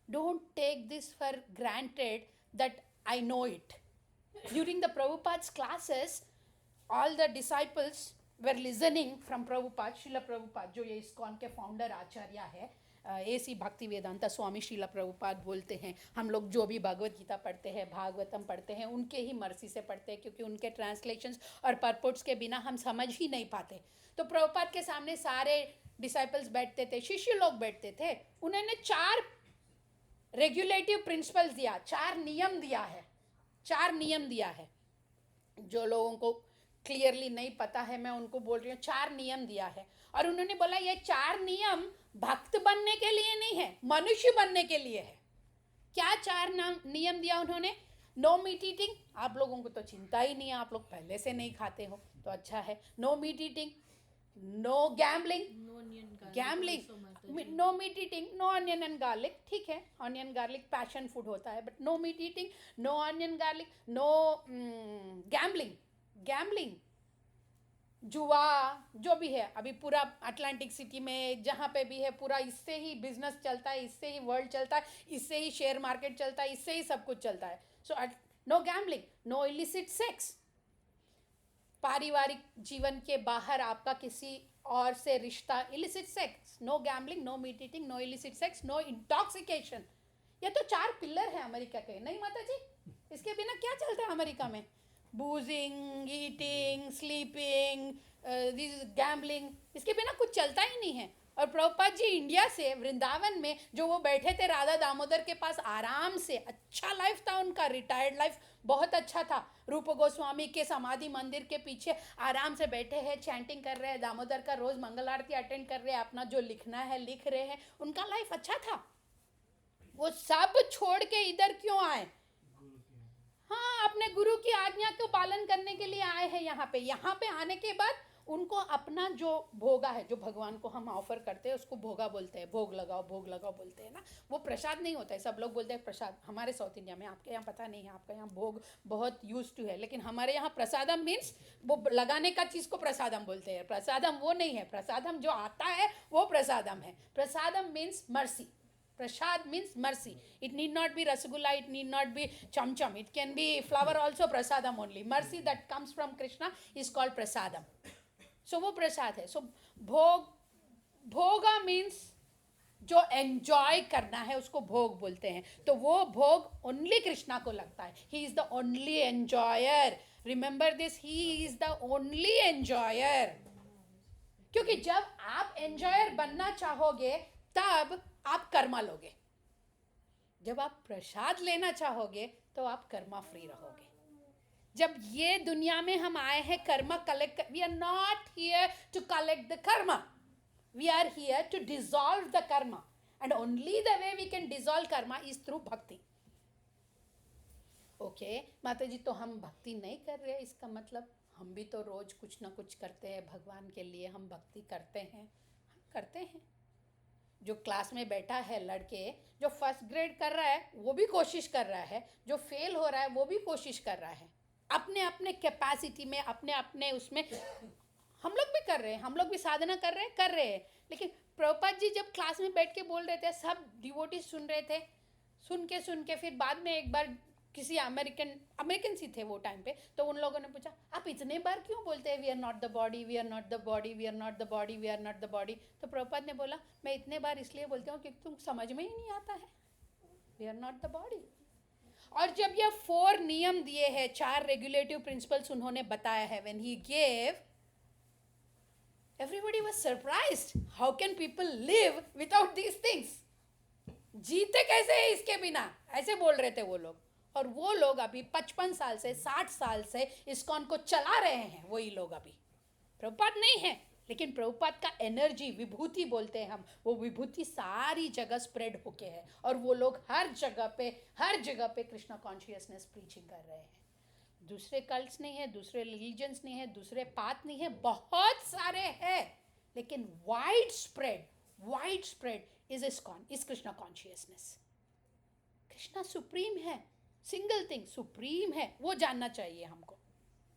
Don't take this for granted that I know it. During the Prabhupada's classes, all the disciples were listening from Prabhupada, Srila Prabhupada, जो ये ISKCON के फाउंडर आचार्य है, ऐसी भक्ति वेदांता स्वामी श्रीला प्रभुपाद बोलते हैं, हम लोग जो भी भगवत गीता पढ़ते हैं, भागवतम पढ़ते हैं, उनके ही मर्जी से पढ़ते हैं, क्योंकि उनके ट्रांसलेशंस और परपोर्ट्स के बिना हम समझ ही नहीं पाते. तो प्रभुपाद के सामने सारे डिसाइपल्स बैठते थे, शिष्य लोग बैठते थे. उन्होंने 4 रेगुलेटिव प्रिंसिपल्स दिया, 4 नियम दिया है, 4 नियम दिया है. जो लोगों को क्लियरली नहीं पता है, मैं उनको बोल रही हूँ, 4 नियम दिया है. और उन्होंने बोला ये 4 नियम भक्त बनने के लिए नहीं है, मनुष्य बनने के लिए है. क्या 4 नियम दिया उन्होंने? नो मीट ईटिंग, आप लोगों को तो चिंता ही नहीं है, आप लोग पहले से नहीं खाते हो तो अच्छा है. No meat eating, no gambling, no onion gambling, no meat eating, no onion and garlic. ठीक है, ऑनियन गार्लिक पैशन फूड होता है, but no meat eating, no onion garlic, no gambling, जुआ जो भी है अभी पूरा अटलांटिक सिटी में जहाँ पे भी है, पूरा इससे ही बिजनेस चलता है, इससे ही वर्ल्ड चलता है, इससे ही शेयर मार्केट चलता है, इससे ही सब कुछ चलता है. So no gambling, no illicit sex, पारिवारिक जीवन के बाहर आपका किसी और से रिश्ता, illicit sex, no gambling, no meat eating, no illicit sex, no intoxication. ये तो 4 पिलर है अमेरिका के, नहीं माता जी? इसके बिना क्या चलता है अमेरिका में? बूजिंग, ईटिंग, स्लीपिंग, दिस गैम्बलिंग, इसके बिना कुछ चलता ही नहीं है. और प्रभुपाद जी इंडिया से वृंदावन में जो वो बैठे थे राधा दामोदर के पास, आराम से, अच्छा लाइफ था उनका, रिटायर्ड लाइफ बहुत अच्छा था. रूप गोस्वामी के समाधि मंदिर के पीछे आराम से बैठे हैं, चैंटिंग कर रहे हैं, दामोदर का रोज मंगल आरती अटेंड कर रहे हैं, अपना जो लिखना है लिख रहे हैं, उनका लाइफ अच्छा था. वो सब छोड़ के इधर क्यों आए? हाँ, अपने गुरु की आज्ञा को पालन करने के लिए आए हैं यहाँ पे. यहाँ पे आने के बाद उनको अपना जो भोगा है, जो भगवान को हम ऑफर करते हैं, उसको भोगा बोलते हैं. भोग लगाओ बोलते हैं ना. वो प्रसाद नहीं होता है, सब लोग बोलते हैं प्रसाद. हमारे साउथ इंडिया में, आपके यहाँ पता नहीं है, आपका यहाँ भोग बहुत यूज टू है, लेकिन हमारे यहाँ प्रसादम मीन्स वो लगाने का चीज़ को प्रसादम बोलते हैं. प्रसादम वो नहीं है, प्रसादम जो आता है वो प्रसादम है. Prasadam means mercy. Prasad means mercy. It need not be rasgulla, it need not be cham cham. It can be flower also, prasadam only. Mercy that comes from Krishna is called prasadam. So वो प्रसाद है. So भोगा means जो enjoy करना है उसको भोग बोलते हैं. तो वो भोग only कृष्णा को लगता है. He is the only enjoyer. Remember this, he is the only enjoyer. क्योंकि जब आप enjoyer बनना चाहोगे तब आप कर्मा लोगे. जब आप प्रसाद लेना चाहोगे तो आप कर्मा फ्री रहोगे. जब ये दुनिया में हम आए हैं karma collect, we are not here to collect the karma, we are here to dissolve the karma, and only the way we can dissolve karma is through bhakti. Okay माता जी, तो हम भक्ति नहीं कर रहे, इसका मतलब हम भी तो रोज कुछ ना कुछ करते हैं भगवान के लिए, हम भक्ति करते हैं. करते हैं. जो क्लास में बैठा है लड़के, जो फर्स्ट ग्रेड कर रहा है वो भी कोशिश कर रहा है, जो फेल हो रहा है वो भी कोशिश कर रहा है, अपने अपने कैपेसिटी में, अपने अपने उसमें. हम लोग भी कर रहे हैं, हम लोग भी साधना कर रहे हैं. लेकिन प्रभुपाद जी जब क्लास में बैठ के बोल रहे थे, सब डिवोटीज सुन रहे थे, सुन के फिर बाद में एक बार किसी अमेरिकन ही थे वो टाइम पे, तो उन लोगों ने पूछा आप इतने बार क्यों बोलते हैं we are not the body, we are not the body, we are not the body, we are not the body. तो प्रभुपाद ने बोला मैं इतने बार इसलिए बोलता हूँ क्योंकि तुम समझ में ही नहीं आता है, we are not the body. और जब ये 4 नियम दिए हैं, 4 रेगुलेटिव प्रिंसिपल्स उन्होंने बताया है, when he gave, everybody was surprised, how can people live without these things. जीते कैसे है इसके बिना, ऐसे बोल रहे थे वो लोग. और वो लोग अभी 55 साल से 60 साल से इस्कॉन को चला रहे हैं. वही लोग अभी, प्रभुपाद नहीं है, लेकिन प्रभुपाद का एनर्जी, विभूति बोलते हैं हम, वो विभूति सारी जगह स्प्रेड होके है. और वो लोग हर जगह पे कृष्णा कॉन्शियसनेस प्रीचिंग कर रहे हैं. दूसरे कल्ट्स नहीं है, दूसरे रिलीजन्स नहीं है, दूसरे पाथ नहीं है, बहुत सारे हैं, लेकिन wide spread is ISKCON, is Krishna consciousness. Krishna supreme है, सिंगल थिंग सुप्रीम है, वो जानना चाहिए हमको.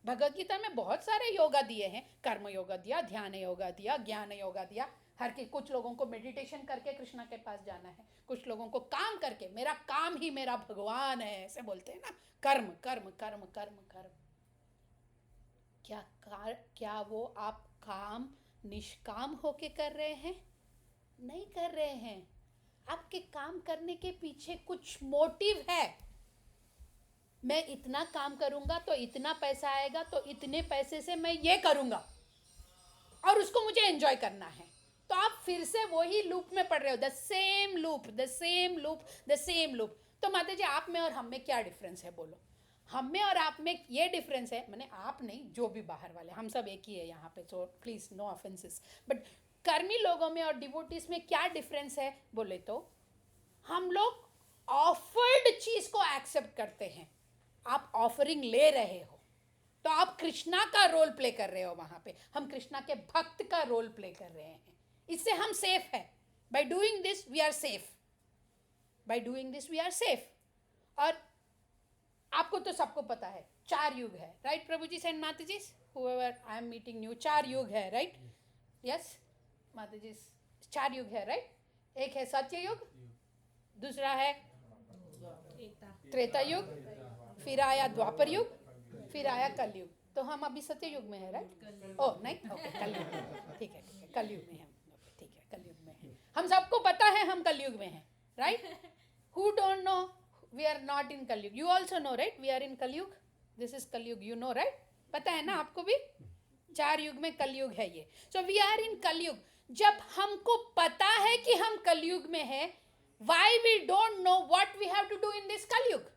भगवद गीता में बहुत सारे योगा दिए हैं, कर्म योगा दिया, ध्यान योगा दिया, ज्ञान योगा दिया, हर के कुछ लोगों को मेडिटेशन करके कृष्णा के पास जाना है, कुछ लोगों को काम करके, मेरा काम ही मेरा भगवान है ऐसे बोलते हैं ना, कर्म कर्म कर्म कर्म कर्म। क्या वो आप काम निष्काम होके कर रहे हैं? नहीं कर रहे हैं। आपके काम करने के पीछे कुछ मोटिव है। मैं इतना काम करूंगा तो इतना पैसा आएगा, तो इतने पैसे से मैं ये करूंगा और उसको मुझे एंजॉय करना है। तो आप फिर से वही लूप में पड़ रहे हो, the same loop the same loop the same loop. तो माता जी आप में और हम में क्या डिफरेंस है बोलो? हम में और आप में ये डिफरेंस है, मैंने आप नहीं, जो भी बाहर वाले, हम सब एक ही है यहाँ पे, so please no offences, but कर्मी लोगों में और डिवोटीज में क्या डिफरेंस है बोले तो हम लोग ऑफर्ड चीज को एक्सेप्ट करते हैं। आप ऑफरिंग ले रहे हो तो आप कृष्णा का रोल प्ले कर रहे हो वहां पे, हम कृष्णा के भक्त का रोल प्ले कर रहे हैं। इससे हम सेफ है। By doing this we are safe, by doing this we are safe. और आपको तो सबको पता है 4 युग है, राइट प्रभु जी एंड माता जी, whoever I am meeting new, 4 युग है, राइट? यस माता जी, 4 युग है, राइट? एक है सत्य युग, दूसरा है त्रेता युग, फिर आया द्वापर युग, फिर आया कलयुग। तो हम अभी सत्य युग में है, राइट? ओह नहीं, ओके कलयुग, ठीक है ठीक है, कलयुग में है, ठीक है कलयुग में है। हम सबको पता है हम कलयुग में हैं, right? Who don't know we are not in कलयुग? You also know, right? We are in कलयुग. This is कलयुग, you know, right? पता है ना आपको भी? 4 युग में कलयुग है ये। So we are in कलयुग। जब हमको पता है कि हम कलयुग में हैं, why we don't know what we have to do in this कलयुग?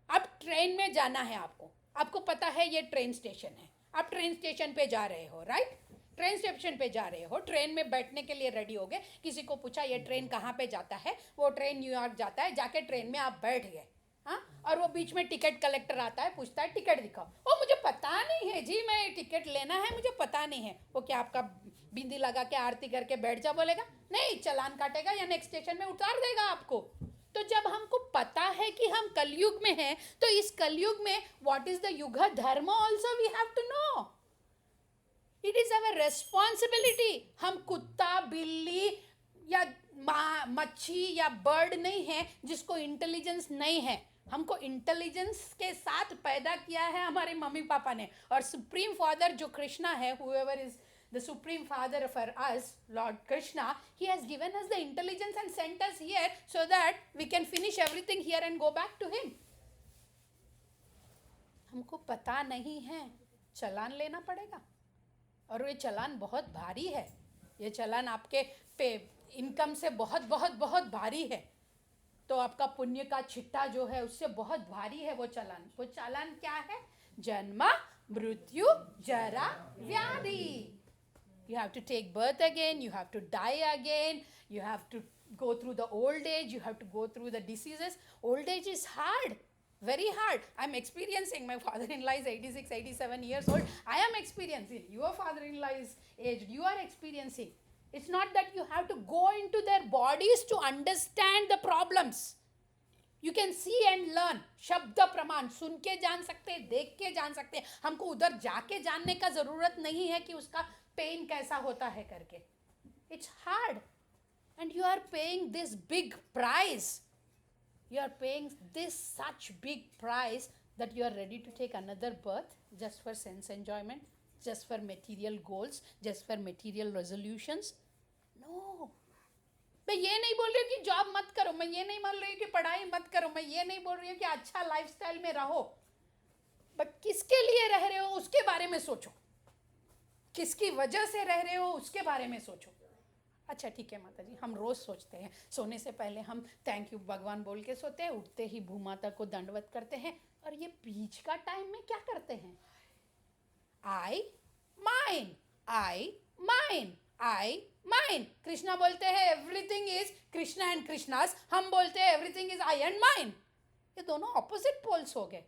अब ट्रेन में जाना है आपको, आपको पता है ये ट्रेन स्टेशन है, आप ट्रेन स्टेशन पे जा रहे हो, राइट? ट्रेन स्टेशन पे जा रहे हो, ट्रेन में बैठने के लिए रेडी हो गए, किसी को पूछा ये ट्रेन कहाँ पे जाता है, वो ट्रेन न्यूयॉर्क जाता है, जाके ट्रेन में आप बैठ गए, हाँ? और वो बीच में टिकट कलेक्टर आता है, पूछता है टिकट दिखाओ। ओ मुझे पता नहीं है जी, मैं टिकट लेना है, मुझे पता नहीं है। वो क्या आपका बिंदी लगा के आरती करके बैठ जा बोलेगा? नहीं, चालान काटेगा या नेक्स्ट स्टेशन में उतार देगा आपको। तो जब हमको पता है कि हम कलयुग में हैं, तो इस कलयुग में what is the yuga dharma also we have to know. It is our responsibility. हम कुत्ता बिल्ली या मच्छी या बर्ड नहीं है जिसको इंटेलिजेंस नहीं है। हमको इंटेलिजेंस के साथ पैदा किया है हमारे मम्मी पापा ने, और सुप्रीम फादर जो कृष्णा है, whoever is the supreme father for us, Lord Krishna, he has given us the intelligence and sent us here so that we can finish everything here and go back to him. हमको पता नहीं है, चालान लेना पड़ेगा, और ये चालान बहुत भारी है। ये चालान आपके पे इनकम से बहुत बहुत बहुत भारी है। तो आपका पुण्य का छिट्टा जो है उससे बहुत भारी है वो चालान। वो चालान क्या है? जन्म मृत्यु जरा व्याधि। You have to take birth again, you have to die again, you have to go through the old age, you have to go through the diseases. Old age is hard, very hard. I'm experiencing, my father-in-law is 86, 87 years old. I am experiencing, your father-in-law is aged, you are experiencing. It's not that you have to go into their bodies to understand the problems. You can see and learn. शब्द प्रमाण सुन के जान सकते हैं, देख के जान सकते हैं। हमको उधर जाके जानने का जरूरत नहीं है कि उसका पेन कैसा होता है करके। It's hard, and you are paying this big price. You are paying this such big price that you are ready to take another birth just for sense enjoyment, just for material goals, just for material resolutions. No. मैं ये नहीं बोल रही हूँ कि job मत करो, मैं ये नहीं बोल रही हूँ कि पढ़ाई मत करो, मैं ये नहीं बोल रही हूँ कि अच्छा लाइफस्टाइल में रहो, बट किसके लिए रह रहे हो उसके बारे में सोचो, किसकी वजह से रह रहे हो उसके बारे में सोचो। अच्छा ठीक है माता जी, हम रोज़ सोचते हैं, सोने से पहले हम थैंक यू भगवान बोल के सोते हैं, उठते ही भूमाता को दंडवत करते हैं, और ये बीच का टाइम में क्या करते हैं? आई माइन, आई माइन, आई माइन। कृष्णा बोलते हैं everything is Krishna and Krishna's, हम बोलते हैं everything is I and mine. ये दोनों ऑपोजिट पोल्स हो गए,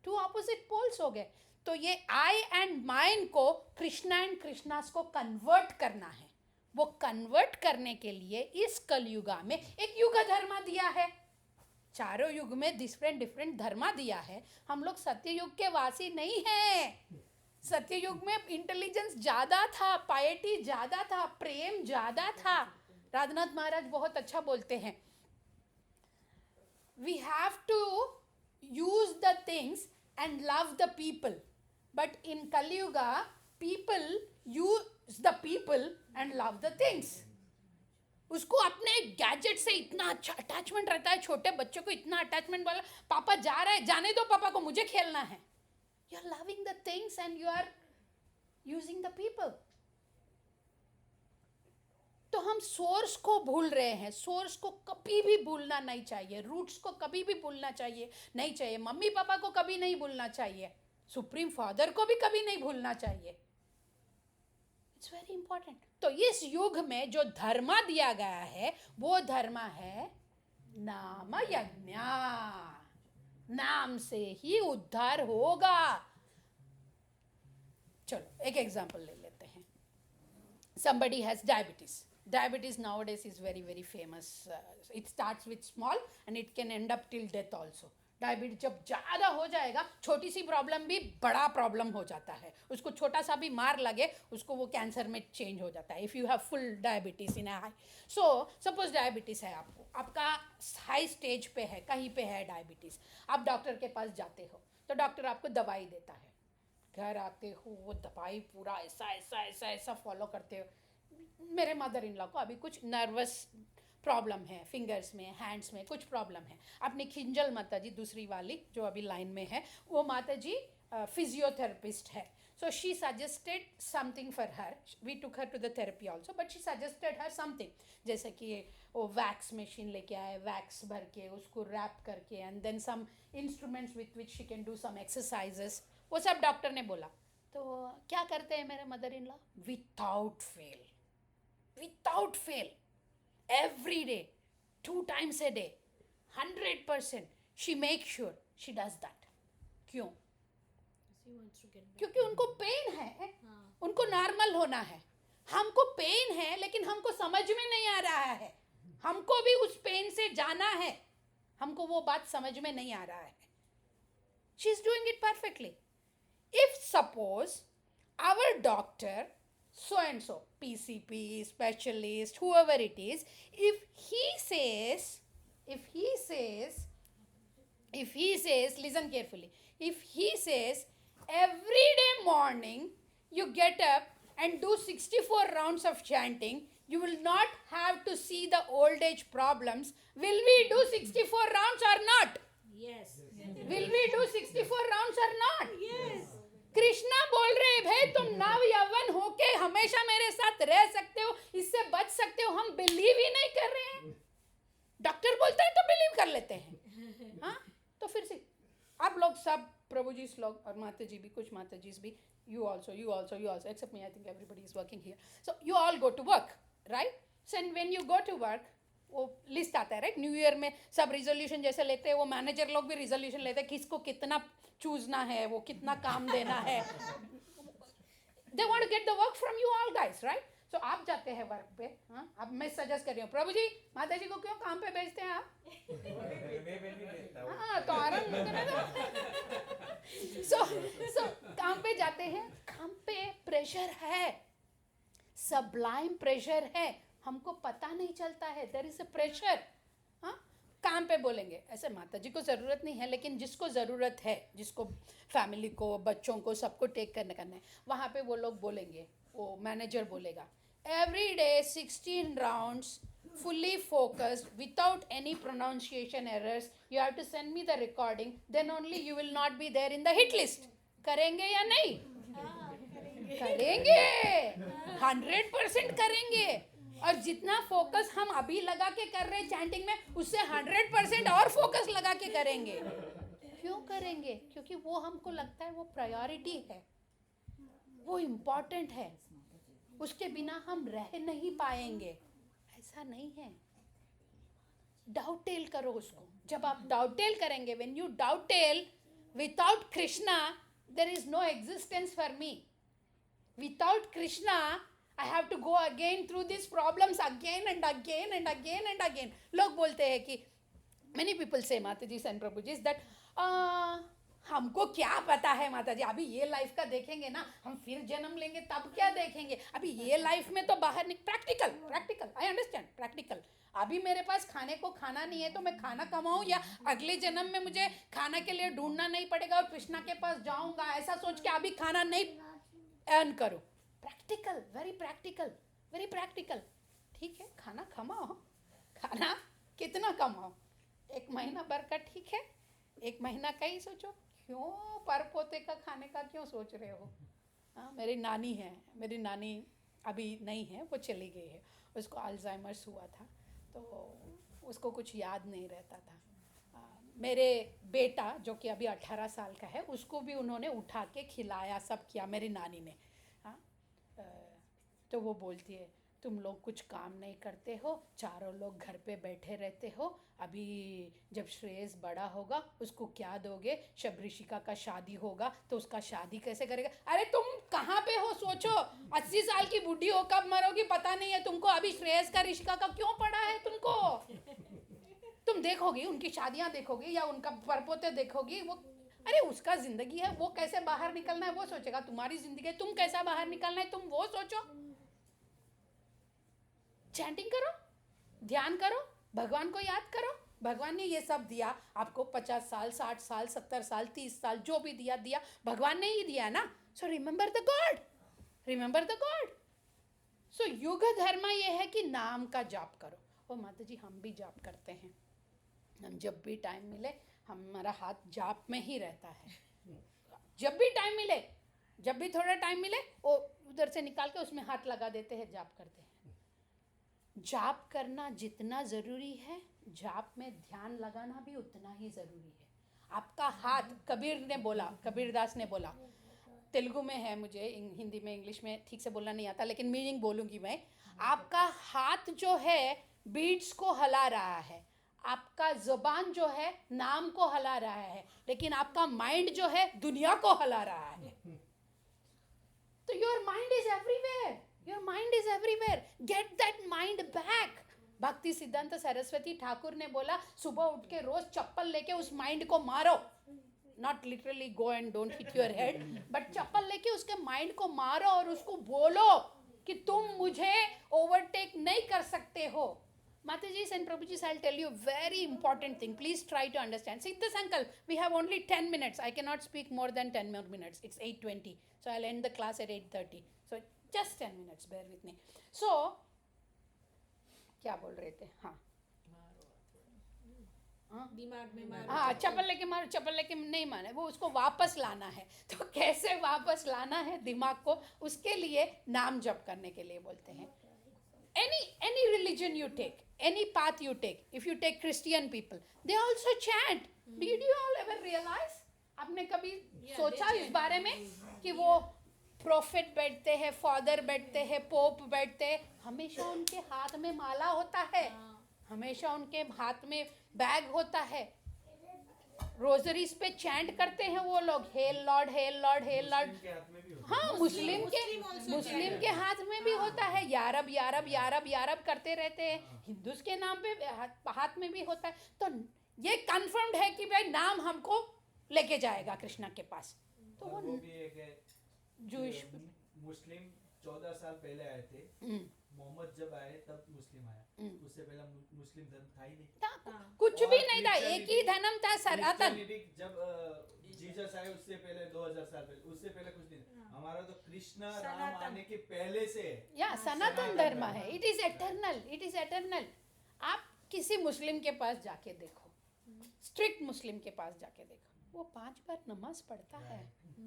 2 ऑपोजिट पोल्स हो गए। तो ये आई एंड माइन को कृष्णा एंड कृष्णास को कन्वर्ट करना है। वो कन्वर्ट करने के लिए इस कलयुगा में एक युग धर्म दिया है। चारों युग में डिफरेंट डिफरेंट धर्म दिया है। हम लोग सत्य युग के वासी नहीं हैं, सत्ययुग में इंटेलिजेंस ज्यादा था, पायटी ज्यादा था, प्रेम ज्यादा था. राधनाथ महाराज बहुत अच्छा बोलते हैं, we have to use the things and love the people, but in Kali Yuga people use the people and love the things. उसको अपने गैजेट से इतना अच्छा अटैचमेंट रहता है, छोटे बच्चों को इतना अटैचमेंट वाला, पापा जा रहा है, जाने दो पापा को, मुझे खेलना है. You are loving the things and you are using the people. तो हम सोर्स को भूल रहे हैं. सोर्स को कभी भी भूलना नहीं चाहिए, रूट्स को कभी भी भूलना चाहिए नहीं चाहिए. मम्मी पापा को कभी नहीं भूलना चाहिए, सुप्रीम फादर को भी कभी नहीं भूलना चाहिए. It's very important. तो इस युग में जो धर्म दिया गया है वो धर्म है नाम यज्ञ. नाम से ही उद्धार होगा. चलो एक एग्जांपल ले लेते हैं. somebody has diabetes nowadays is very famous. It starts with small and it can end up till death also. Diabetes जब ज़्यादा हो जाएगा, छोटी सी प्रॉब्लम भी बड़ा प्रॉब्लम हो जाता है. उसको छोटा सा भी मार लगे उसको वो कैंसर में चेंज हो जाता है. If you have full diabetes in high, so suppose diabetes है आपको, आपका हाई स्टेज पे है, कहीं पे है डायबिटीज़, आप डॉक्टर के पास जाते हो तो डॉक्टर आपको दवाई देता है. घर आते हो वो दवाई पूरा ऐसा ऐसा ऐसा ऐसा फॉलो करते हो. मेरे मदर इन लॉ को अभी कुछ नर्वस प्रॉब्लम है, फिंगर्स में, हैंड्स में कुछ प्रॉब्लम है. अपनी खिंजल माता जी दूसरी वाली जो अभी लाइन में है, वो माता जी फिजियोथेरेपिस्ट है. So she suggested something for her. We took her to the therapy also, but she suggested her something, जैसे कि वो वैक्स मशीन लेके आए, वैक्स भर के उसको रैप करके, and then some instruments with which she can do some exercises. वो सब डॉक्टर ने बोला. तो क्या करते हैं मेरे mother in law? Without fail every day, 2 times a day, 100% she makes sure she does that. क्यों? She wants to get better. क्योंकि उनको पेन है, हाँ. उनको नॉर्मल होना है. हमको पेन है लेकिन हमको समझ में नहीं आ रहा है. हमको भी उस पेन से जाना है, हमको वो बात समझ में नहीं आ रहा है. She is doing it perfectly. If suppose our doctor so and so, PCP, specialist, whoever it is, if he says, listen carefully, if he says every day morning you get up and do 64 rounds of chanting, you will not have to see the old age problems. Will we do 64 rounds or not? Yes. Will we do 64 rounds or not? Yes. Krishna बोल रहे भाई तुम नव यौवन होके हमेशा मेरे साथ रह सकते हो, इससे बच सकते हो. हम बिलीव ही नहीं कर रहे हैं. डॉक्टर बोलता है तो बिलीव कर लेते हैं. हाँ, तो फिर से आप लोग सब प्रभु जी लोग और माता जी भी, कुछ माता जी भी, you also except me, I think everybody is working here. So you all go to work, right? So when you go to work, वो लिस्ट आता है, राइट? न्यू ईयर में सब रिजोल्यूशन जैसे लेते हैं, वो मैनेजर लोग भी रिजोल्यूशन लेते हैं, किसको कितना चूजना है, वो कितना काम देना है. They want to get the work from you all guys, right? So आप जाते हैं वर्क पे. हाँ, अब मैं सजेस्ट कर रही हूँ, प्रभु जी माता जी को क्यों काम पे भेजते हैं आप? हाँ, तो आराम करने दो. सो काम पे जाते हैं, काम पे प्रेशर है, सबलाइम प्रेशर है, हमको पता नहीं चलता है. There is a pressure. हाँ, काम पे बोलेंगे ऐसे माता जी को ज़रूरत नहीं है, लेकिन जिसको ज़रूरत है, जिसको फैमिली को, बच्चों को, सबको टेक करना है, वहाँ पे वो लोग बोलेंगे, वो मैनेजर बोलेगा every day 16 rounds fully focused without any pronunciation errors. You have to send me the recording, then only you will not be there in the hit list. करेंगे या नहीं? करेंगे, 100% करेंगे. और जितना फोकस हम अभी लगा के कर रहे हैं चैंटिंग में, उससे 100% और फोकस लगा के करेंगे. क्यों करेंगे? क्योंकि वो हमको लगता है वो प्रायोरिटी है, वो इम्पोर्टेंट है, उसके बिना हम रह नहीं पाएंगे. ऐसा नहीं है. डाउटेल करो उसको. जब आप डाउटेल करेंगे, when you डाउटेल without Krishna, there is no existence for me. Without Krishna, I have to go again through these problems again and again and again and again. लोग बोलते हैं कि many people say, Mataji and Prabhuji, that हमको क्या पता है माता जी, अभी ये लाइफ का देखेंगे ना, हम फिर जन्म लेंगे तब क्या देखेंगे, अभी ये लाइफ में तो बाहर practical practical, I understand practical. अभी मेरे पास खाने को खाना नहीं है तो मैं खाना कमाऊं, या अगले जन्म में मुझे खाना के लिए ढूंढना नहीं पड़ेगा और कृष्णा के पास जाऊंगा, ऐसा सोच के अभी खाना नहीं अर्न करो। Practical, very practical, very practical. ठीक है, खाना कमाओ, खाना कितना कमाओ, 1 महीना भर का ठीक है, 1 महीना का ही सोचो, क्यों पर पोते का खाने का क्यों सोच रहे हो। हाँ, मेरी नानी है, मेरी नानी अभी नहीं है, वो चली गई है, उसको अल्जाइमर्स हुआ था तो उसको कुछ याद नहीं रहता था। मेरे बेटा जो कि अभी 18 साल का है, उसको भी उन्होंने उठा के खिलाया, सब किया मेरी नानी ने। हाँ, तो वो बोलती है तुम लोग कुछ काम नहीं करते हो, चारों लोग घर पे बैठे रहते हो, अभी जब श्रेयस बड़ा होगा उसको क्या दोगे, शबरिशिका का शादी होगा तो उसका शादी कैसे करेगा। अरे तुम कहाँ पे हो, सोचो, 80 साल की बूढ़ी हो, कब मरोगी पता नहीं है तुमको, अभी श्रेयस का ऋषिका का क्यों पड़ा है तुमको। तुम देखोगी उनकी शादियां देखोगी या उनका परपोते देखोगी, वो अरे उसका जिंदगी है, वो कैसे बाहर निकलना है वो सोचेगा, तुम्हारी जिंदगी है, तुम कैसा बाहर निकलना है तुम वो सोचो। चैंटिंग करो, ध्यान करो, भगवान को याद करो, भगवान ने ये सब दिया आपको, 50 साल 60 साल 70 साल 30 साल जो भी दिया दिया भगवान ने ही दिया ना। So remember the God, remember the God. So युग धर्म ये है कि नाम का जाप करो। ओ माता जी हम भी जाप करते हैं, हम जब भी टाइम मिले हमारा हाथ जाप में ही रहता है, जब भी टाइम मिले, जब भी थोड़ा टाइम मिले वो उधर से निकाल के उसमें हाथ लगा देते हैं, जाप करते हैं। जाप करना जितना ज़रूरी है, जाप में ध्यान लगाना भी उतना ही ज़रूरी है। आपका हाथ, कबीर ने बोला, कबीरदास ने बोला, तेलुगु में है, मुझे हिंदी में इंग्लिश में ठीक से बोलना नहीं आता, लेकिन मीनिंग बोलूँगी मैं। आपका हाथ जो है बीट्स को हिला रहा है, आपका ज़ुबान जो है नाम को हिला रहा है, लेकिन आपका माइंड जो है दुनिया को हिला रहा है। तो your mind is everywhere, your mind is everywhere, get that mind back. भक्ति सिद्धांत सरस्वती ठाकुर ने बोला सुबह उठ के रोज चप्पल लेके उस माइंड को मारो, not literally go and don't hit your head, but चप्पल लेके उसके माइंड को मारो और उसको बोलो कि तुम मुझे ओवरटेक नहीं कर सकते हो। Mataji and Prabhuji, I'll tell you a very important thing. Please try to understand. See this uncle, we have only 10 minutes. I cannot speak more than 10 more minutes. It's 8:20. So I'll end the class at 8:30. So just 10 minutes, bear with me. So, क्या बोल रहे थे? हाँ, दिमाग में मारो। हाँ, चप्पल लेके मारो, चप्पल लेके नहीं माने, वो उसको वापस लाना है। तो कैसे वापस लाना है दिमाग को, उसके लिए नाम जप करने के लिए बोलते हैं। Any religion you take, any path you take, if you take Christian people, they also chant. Did you all ever realize? आपने कभी सोचा इस बारे में कि वो प्रोफेट बैठते हैं, फादर बैठते हैं, पोप बैठते हैं, हमेशा उनके हाथ में माला होता है, हमेशा उनके हाथ में बैग होता है, रोजरीज पे चैंट करते हैं वो लोग, hello Lord hello Lord hello Lord. हाँ, मुस्लिम के हाथ में भी होता है, यारब यारब यारब यारब करते रहते हैं, हिंदूस के नाम पे हाथ में भी होता है। तो ये कंफर्म्ड है कि भाई नाम हमको लेके जाएगा कृष्णा के पास। तो वो भी एक है, जूश मुस्लिम 14 साल पहले आए थे, मोहम्मद जब आए तब मुस्लिम आया, उससे पहले मुस्लिम धर्म था ही नहीं, कुछ भी नहीं था, एक ही धर्म था, सनातन। जब जीसस आए उससे पहले 2000 साल पहले, उससे पहले कुछ नहीं। हमारा तो कृष्णा राम आने के पहले से या सनातन धर्म है, it is eternal, it is eternal. आप किसी मुस्लिम के पास जाके देखो, स्ट्रिक्ट मुस्लिम के पास जाके देखो, वो 5 बार नमाज पढ़ता है,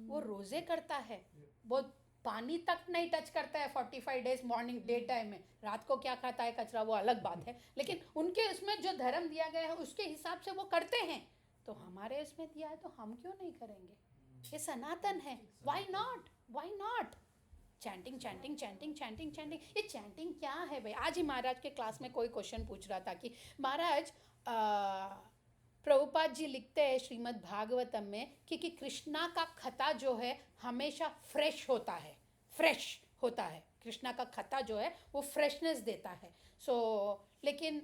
वो रोजे करता है, वो पानी तक नहीं टच करता है 45 डेज मॉर्निंग डे टाइम में, रात को क्या खाता है कचरा वो अलग बात है, लेकिन उनके उसमें जो धर्म दिया गया है उसके हिसाब से वो करते हैं। तो हमारे इसमें दिया है तो हम क्यों नहीं करेंगे, ये सनातन है, why not, why not. Chanting chanting chanting chanting chanting, ये चैंटिंग क्या है भाई। आज ही महाराज के क्लास में कोई क्वेश्चन पूछ रहा था कि महाराज प्रभुपाद जी लिखते हैं श्रीमद् भागवतम में कि कृष्णा का खता जो है हमेशा फ्रेश होता है, फ्रेश होता है, कृष्णा का खता जो है वो फ्रेशनेस देता है। सो लेकिन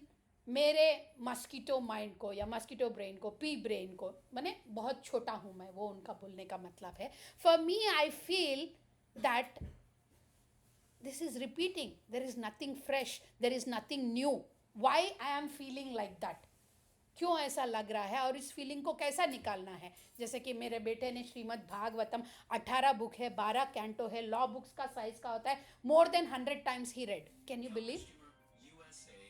मेरे मस्कीटो माइंड को या मस्कीटो ब्रेन को, पी ब्रेन को, मैंने बहुत छोटा हूँ मैं, वो उनका बोलने का मतलब है. For me I feel that this is repeating, there is nothing fresh, there is nothing new. Why I am feeling like that? क्यों ऐसा लग रहा है और इस फीलिंग को कैसा निकालना है. जैसे कि मेरे बेटे ने श्रीमद् भागवतम 18 बुक है, 12 कैंटो है, लॉ बुक्स का साइज का होता है, more than 100 times he read. Can you believe?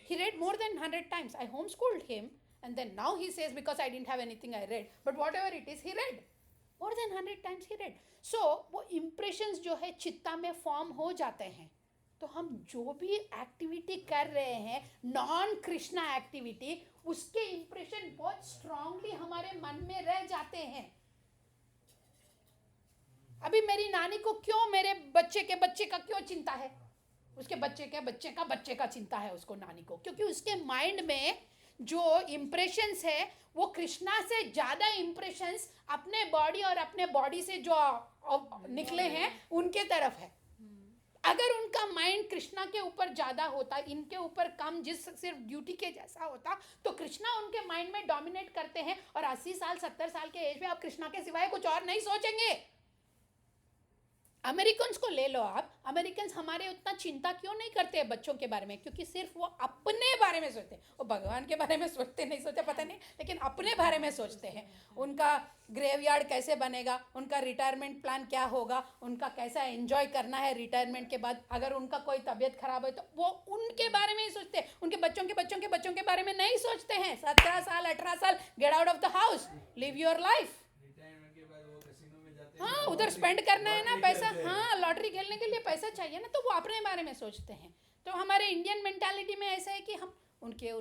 He read more than 100 times. I homeschooled him and then now he says because I didn't have anything I read, but whatever it is he read. More than 100 times he read. So वो impressions जो है चित्ता में form हो जाते हैं. तो हम जो भी एक्टिविटी कर रहे हैं, नॉन कृष्णा एक्टिविटी, उसके इंप्रेशन बहुत स्ट्रांगली हमारे मन में रह जाते हैं. अभी मेरी नानी को क्यों मेरे बच्चे का क्यों चिंता है? उसके बच्चे का चिंता है उसको, नानी को, क्योंकि उसके माइंड में जो इम्प्रेशंस है वो कृष्णा से ज़्यादा इम्प्रेशंस अपने बॉडी और अपने बॉडी से जो निकले हैं उनके तरफ है. अगर उनका माइंड कृष्णा के ऊपर ज़्यादा होता, इनके ऊपर कम, जिस सिर्फ ड्यूटी के जैसा होता, तो कृष्णा उनके माइंड में डोमिनेट करते हैं और 80 साल 70 साल के एज में आप कृष्णा के सिवाय कुछ और नहीं सोचेंगे. अमेरिकन्स को ले लो आप, अमेरिकन्स हमारे उतना चिंता क्यों नहीं करते हैं बच्चों के बारे में? क्योंकि सिर्फ वो अपने बारे में सोचते हैं. वो भगवान के बारे में सोचते नहीं सोचते पता नहीं, लेकिन अपने बारे में सोचते हैं. उनका ग्रेवयार्ड कैसे बनेगा, उनका रिटायरमेंट प्लान क्या होगा, उनका कैसा एंजॉय करना है रिटायरमेंट के बाद. अगर उनका कोई तबीयत खराब है तो वो उनके बारे में ही सोचते हैं, उनके बच्चों के बारे में नहीं सोचते हैं. 17 साल 18 साल, gate out of the house, live your life. हाँ, उधर स्पेंड करना है ना पैसा, हाँ, लॉटरी खेलने के लिए पैसा चाहिए ना, तो वो अपने बारे में सोचते हैं. तो हमारे इंडियन मेंटालिटी में ऐसा है कि हम उनके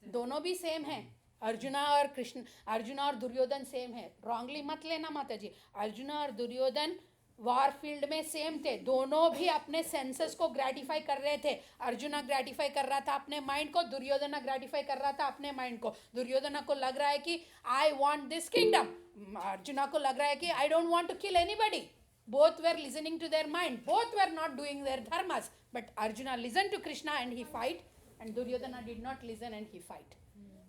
दोनों भी सेम है. अर्जुना और दुर्योधन सेम है. रॉन्गली मत लेना माता जी. अर्जुना और दुर्योधन वॉर फील्ड में सेम थे. दोनों भी अपने सेंसेस को ग्रेटिफाई कर रहे थे. अर्जुना ग्रेटिफाई कर रहा था अपने माइंड को, दुर्योधना ग्रेटिफाई कर रहा था अपने माइंड को. दुर्योधना को लग रहा है कि I want this kingdom, Arjuna को लग रहा है कि I don't want to kill anybody. Both were listening to their mind, both were not doing their धर्मस, but Arjuna listen to Krishna and he fight, and Duryodhana did not listen and he fight.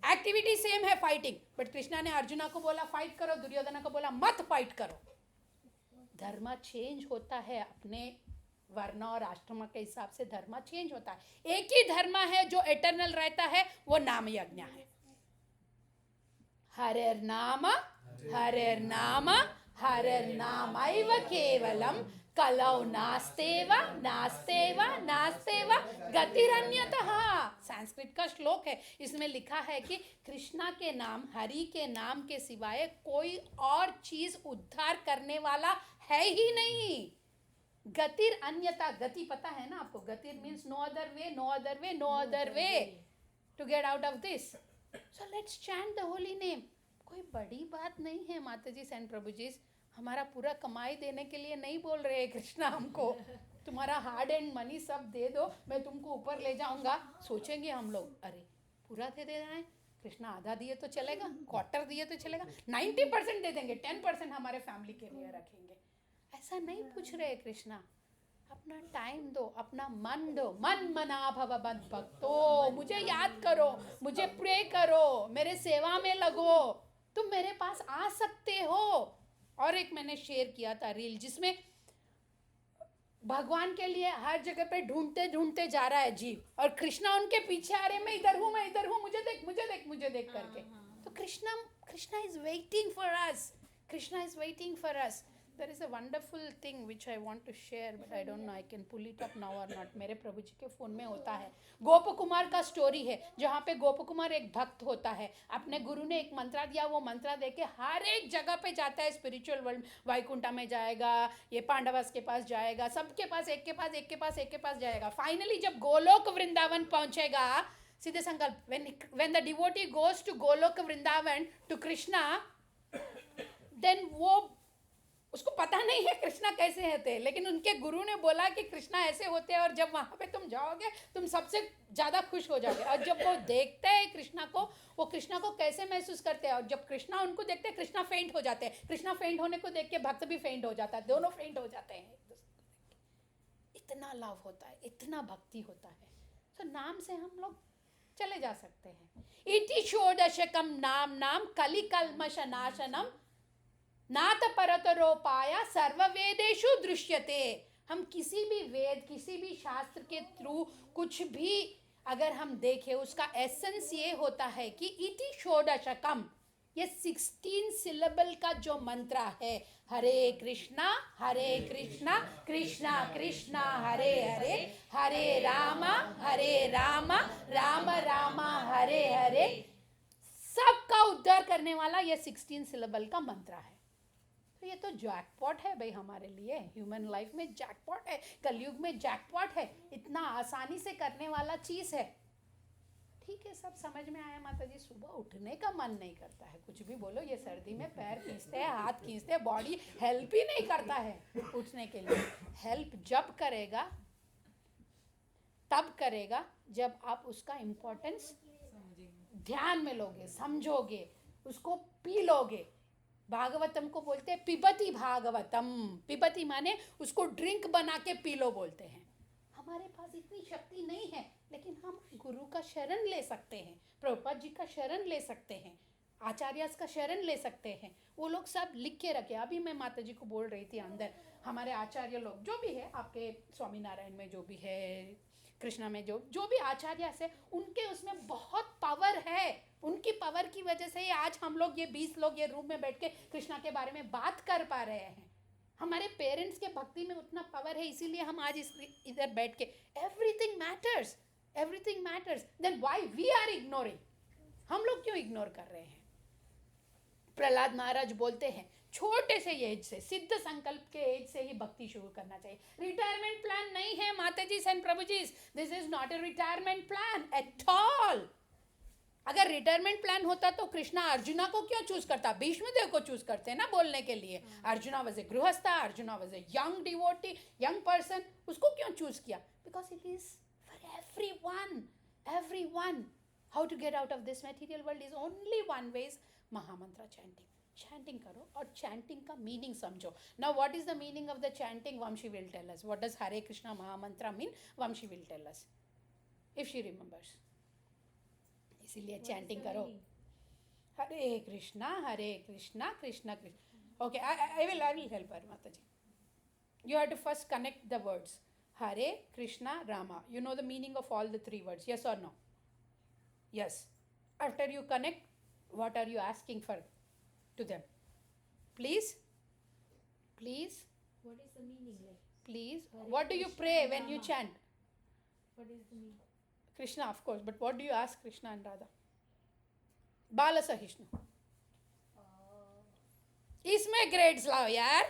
Activity same है, fighting, but Krishna ने अर्जुना को बोला fight करो, दुर्योधना को बोला मत fight करो. धर्म चेंज होता है, अपने वर्ण और आश्रम के हिसाब से धर्म चेंज होता है. एक ही धर्म है जो एटर्नल रहता है, वो नाम यज्ञ है. हरेर नाम हरेर्नामैव केवलम कलौ नास्तेव गतिरन्यतः. संस्कृत का श्लोक है, इसमें लिखा है कि कृष्णा के नाम, हरि के नाम के सिवाय कोई और चीज उद्धार करने वाला है ही नहीं. गतिर अन्यथा, गति पता है ना आपको, गतिर means no other way to get out of this. So let's chant the holy name. कोई बड़ी बात नहीं है माता जी एंड प्रभु जी. हमारा पूरा कमाई देने के लिए नहीं बोल रहे कृष्णा हमको, तुम्हारा हार्ड एंड मनी सब दे दो, मैं तुमको ऊपर ले जाऊंगा. सोचेंगे हम लोग, अरे पूरा दे देना है, कृष्णा आधा दिए तो चलेगा, क्वार्टर दिए तो चलेगा, 90% दे देंगे, 10% हमारे फैमिली के लिए रखेंगे. ऐसा नहीं पूछ रहे कृष्णा. अपना टाइम दो, अपना मन दो. मन मना भव मद भक्तो, मुझे याद करो, मुझे प्रे करो, मेरे सेवा में लगो, तुम मेरे पास आ सकते हो. और एक मैंने शेयर किया था रील, जिसमें भगवान के लिए हर जगह पे ढूंढते जा रहा है जीव, और कृष्णा उनके पीछे आ रहे, मैं इधर हूँ, मुझे देख करके. तो Krishna is waiting for us. There is a wonderful thing which I want to share, but I don't know I can pull it up now or not. मेरे प्रभु जी के फ़ोन में होता है. गोप कुमार का स्टोरी है, जहाँ पे गोप कुमार एक भक्त होता है. अपने गुरु ने एक मंत्र दिया, वो मंत्र दे के हर एक जगह पे जाता है स्पिरिचुअल वर्ल्ड. वाइकुंठा में जाएगा, ये पांडवस के पास जाएगा, सबके पास एक के पास जाएगा. फाइनली जब गोलोक वृंदावन पहुँचेगा, सीधे संकल्प, when the devotee goes to Golok Vrindavan to Krishna, then वो उसको पता नहीं है कृष्णा कैसे होते हैं, लेकिन उनके गुरु ने बोला कि कृष्णा ऐसे होते हैं, और जब वहाँ पे तुम जाओगे तुम सबसे ज़्यादा खुश हो जाओगे. और जब वो देखते हैं कृष्णा को, वो कृष्णा को कैसे महसूस करते हैं, और जब कृष्णा उनको देखते हैं, कृष्णा फेंट हो जाते हैं. कृष्णा फेंट होने को देख के भक्त भी फेंट हो जाता है, दोनों फेंट हो जाते हैं. इतना लव होता है, इतना भक्ति होता है. तो नाम से हम लोग चले जा सकते हैं। इति षोडशकम नाम नाम कलिकल्मष नाशनम नाथ परतरोपाया सर्ववेदेषु दृश्यते। हम किसी भी वेद, किसी भी शास्त्र के थ्रू कुछ भी अगर हम देखें, उसका एसेंस ये होता है कि इति षोडशकम, ये 16 सिलेबल का जो मंत्र है, हरे कृष्णा कृष्णा कृष्णा हरे हरे, हरे राम राम राम हरे हरे, सबका उद्धार करने वाला ये 16 सिलेबल का मंत्र है। तो ये तो जैकपॉट है भाई हमारे लिए, ह्यूमन लाइफ में जैकपॉट है, कलयुग में जैकपॉट है, इतना आसानी से करने वाला चीज़ है। ठीक है, सब समझ में आया माता जी। सुबह उठने का मन नहीं करता है, कुछ भी बोलो, ये सर्दी में पैर खींचते हैं, हाथ खींचते हैं, बॉडी हेल्प ही नहीं करता है उठने के लिए। हेल्प जब करेगा, तब करेगा जब आप उसका इम्पोर्टेंस ध्यान में लोगे, समझोगे, उसको पी लोगे। भागवतम को बोलते हैं पिबती भागवतम, पिबती माने उसको ड्रिंक बना के पी लो बोलते हैं। हमारे पास इतनी शक्ति नहीं है, लेकिन हम गुरु का शरण ले सकते हैं, प्रभुपाद जी का शरण ले सकते हैं, आचार्यस का शरण ले सकते हैं। वो लोग सब लिख के रखे। अभी मैं माता जी को बोल रही थी, अंदर हमारे आचार्य लोग जो भी है, आपके स्वामीनारायण में जो भी है, कृष्णा में जो भी आचार्य है, उनके उसमें बहुत पावर है। उनकी पावर की वजह से ही आज हम लोग ये 20 लोग ये रूम में बैठ के कृष्णा के बारे में बात कर पा रहे हैं। हमारे पेरेंट्स के भक्ति में उतना पावर है, इसीलिए हम आज इधर बैठ के everything matters, then why we are ignoring? हम लोग क्यों इग्नोर कर रहे हैं? प्रहलाद महाराज बोलते हैं छोटे से एज से, सिद्ध संकल्प के एज से ही भक्ति शुरू करना चाहिए। रिटायरमेंट प्लान नहीं है माता जी एंड प्रभु जी, this is not a retirement plan at all. अगर रिटायरमेंट प्लान होता तो कृष्णा अर्जुना को क्यों चूज करता? भीष्म देव को चूज करते हैं ना बोलने के लिए। अर्जुना वाज ए गृहस्था, Arjuna was a young devotee, young person, उसको क्यों चूज किया? Because it is for everyone. How to get out of this material world is only one way, is महामंत्र चैंटिंग करो और चैंटिंग का मीनिंग समझो। Now what is the meaning of the chanting? Vanshi will tell us. What does Hare Krishna महामंत्र mean? Vanshi will tell us if she remembers. इसीलिए chanting करो, Hare Krishna Krishna Krishna. Okay, I will help her माता जी। You have to first connect the words Hare Krishna Rama. You know the meaning of all the 3 words, yes or no? Yes. After you connect, what are you asking for to them? Please. What is the meaning like? Please. Hare What do you Krishna pray when you Rama. chant? What is the meaning? Krishna, of course, but what do you ask Krishna and Radha? Bala Sahishnu. इसमें grades लाओ यार,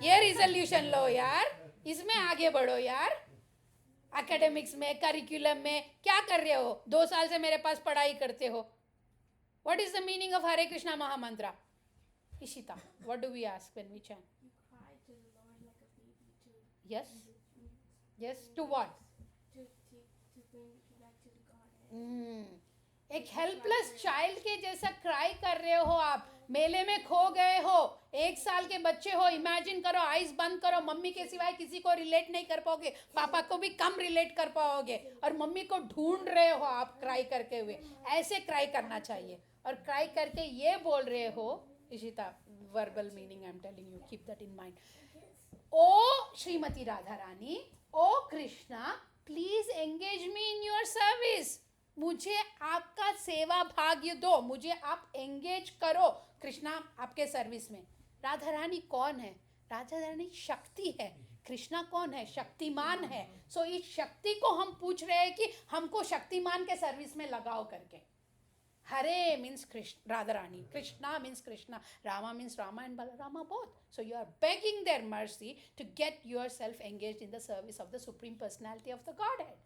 ये resolution लो यार, इसमें आगे बढ़ो यार। Academics में, करिकुलम में क्या कर रहे हो? 2 साल से मेरे पास पढ़ाई करते हो। What is the meaning of Hare Krishna महामंत्र? Ishita, what do we ask when we chant? You cry to the Lord like a baby to yes to what? to bring you back to the Godhead. एक helpless child के जैसा cry कर रहे हो आप। मेले में खो गए हो, 1 साल के बच्चे हो, इमेजिन करो, आइज बंद करो, मम्मी के सिवाय किसी को रिलेट नहीं कर पाओगे, पापा को भी कम रिलेट कर पाओगे, और मम्मी को ढूंढ रहे हो आप क्राई करते हुए। ऐसे क्राई करना चाहिए, और क्राई करके ये बोल रहे हो, Ishita, verbal meaning I am telling you, keep that in mind. O Shrimati Radha Rani, O Krishna, please engage me in your service. मुझे आपका सेवा भाग्य दो, मुझे आप एंगेज करो कृष्णा आपके सर्विस में। राधा रानी कौन है? राधा रानी शक्ति है। कृष्णा कौन है? शक्तिमान है। सो इस शक्ति को हम पूछ रहे हैं कि हमको शक्तिमान के सर्विस में लगाओ करके। Hare means Krishna, Radha Rani, Krishna means Krishna, Rama means Rama and Balarama both. So you are begging their mercy to get yourself engaged in the service of the Supreme Personality of the Godhead.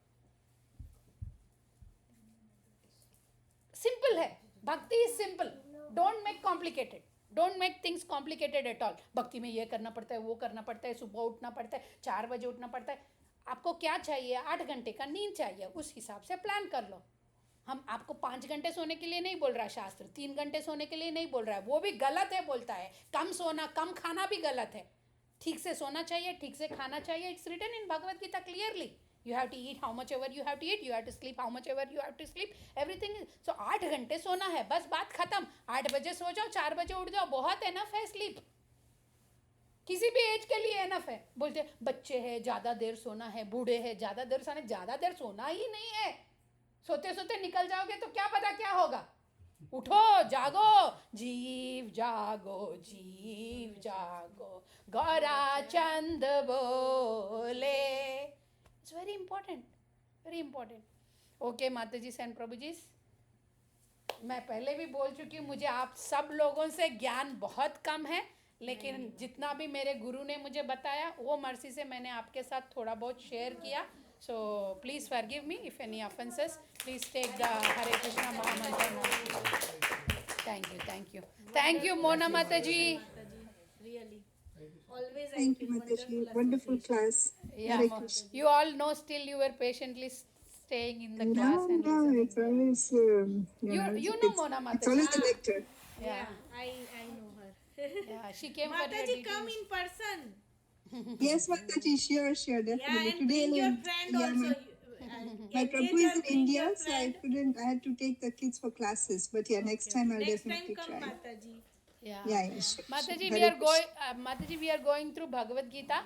Simple है, भक्ति is simple. Don't make complicated, don't make things complicated at all. भक्ति में ये करना पड़ता है, वो करना पड़ता है, सुबह उठना पड़ता है, 4 बजे उठना पड़ता है। आपको क्या चाहिए? 8 घंटे का नींद चाहिए, उस हिसाब से प्लान कर लो। हम आपको 5 घंटे सोने के लिए नहीं बोल रहा है शास्त्र, 3 घंटे सोने के लिए नहीं बोल रहा है, वो भी गलत है बोलता है। कम सोना, कम खाना भी गलत है। ठीक से सोना चाहिए, ठीक से खाना चाहिए। It's written in Bhagavad Gita clearly. You have to eat how much ever you have to eat. You have to sleep how much ever you have to sleep. Everything is so 8 घंटे सोना है, बस बात खत्म. 8 बजे सो जाओ, 4 बजे उठ जाओ, बहुत एनफ है स्लीप. किसी भी एज के लिए एनफ है. बोलते बच्चे हैं ज़्यादा देर सोना है, बूढ़े हैं ज़्यादा देर सोना है. ज़्यादा देर सोना ही नहीं है. सोते सोते निकल जाओगे तो क्या पता क्या होगा. उठो, जागो, जीव जागो, जीव जागो, गौरा चंद बोले. It's very important, very important. Okay माता जी एंड प्रभु जी, मैं पहले भी बोल चुकी हूँ, मुझे आप सब लोगों से ज्ञान बहुत कम है, लेकिन जितना भी मेरे गुरु ने मुझे बताया वो मर्सी से मैंने आपके साथ थोड़ा बहुत शेयर किया. So please forgive me if any offences. Please take the Hare Krishna महामंत्र. थैंक यू मोना माता जी. Really. Always Thank you, Mataji. Wonderful class. Hare Krishna. You all know still you were patiently staying in the class. No, And no, listening. it's always, You know Mona it's Mataji. always the nectar. Yeah, I know her. yeah, she came for your Mataji, come details. in person. Yes, Mataji, sure, Yeah, definitely. and bring your friend yeah, also. my Engage Prabhu is her, in bring India, your so I had to take the kids for classes. But yeah, next time I'll Next time definitely come, try. Mataji. Yeah. Yeah, sure. Mataji, Hare we are Krishna. going. Mataji, we are going through Bhagavad Gita,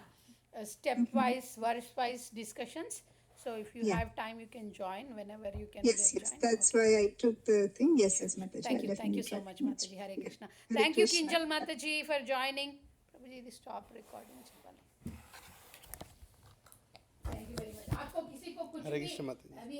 step-wise, verse-wise discussions. So if you Yeah. have time, you can join whenever you can. Yes, get yes, join. that's why I took the thing. Yes, Mataji. Thank I'll you definitely so try. much, Mataji. Hare Krishna. Hare Thank you, Krishna. Kinjal Mataji, for joining. Prabhuji, stop recording. Thank you very much. आपको किसी को कुछ हरे भी कृष्ण माता जी. अभी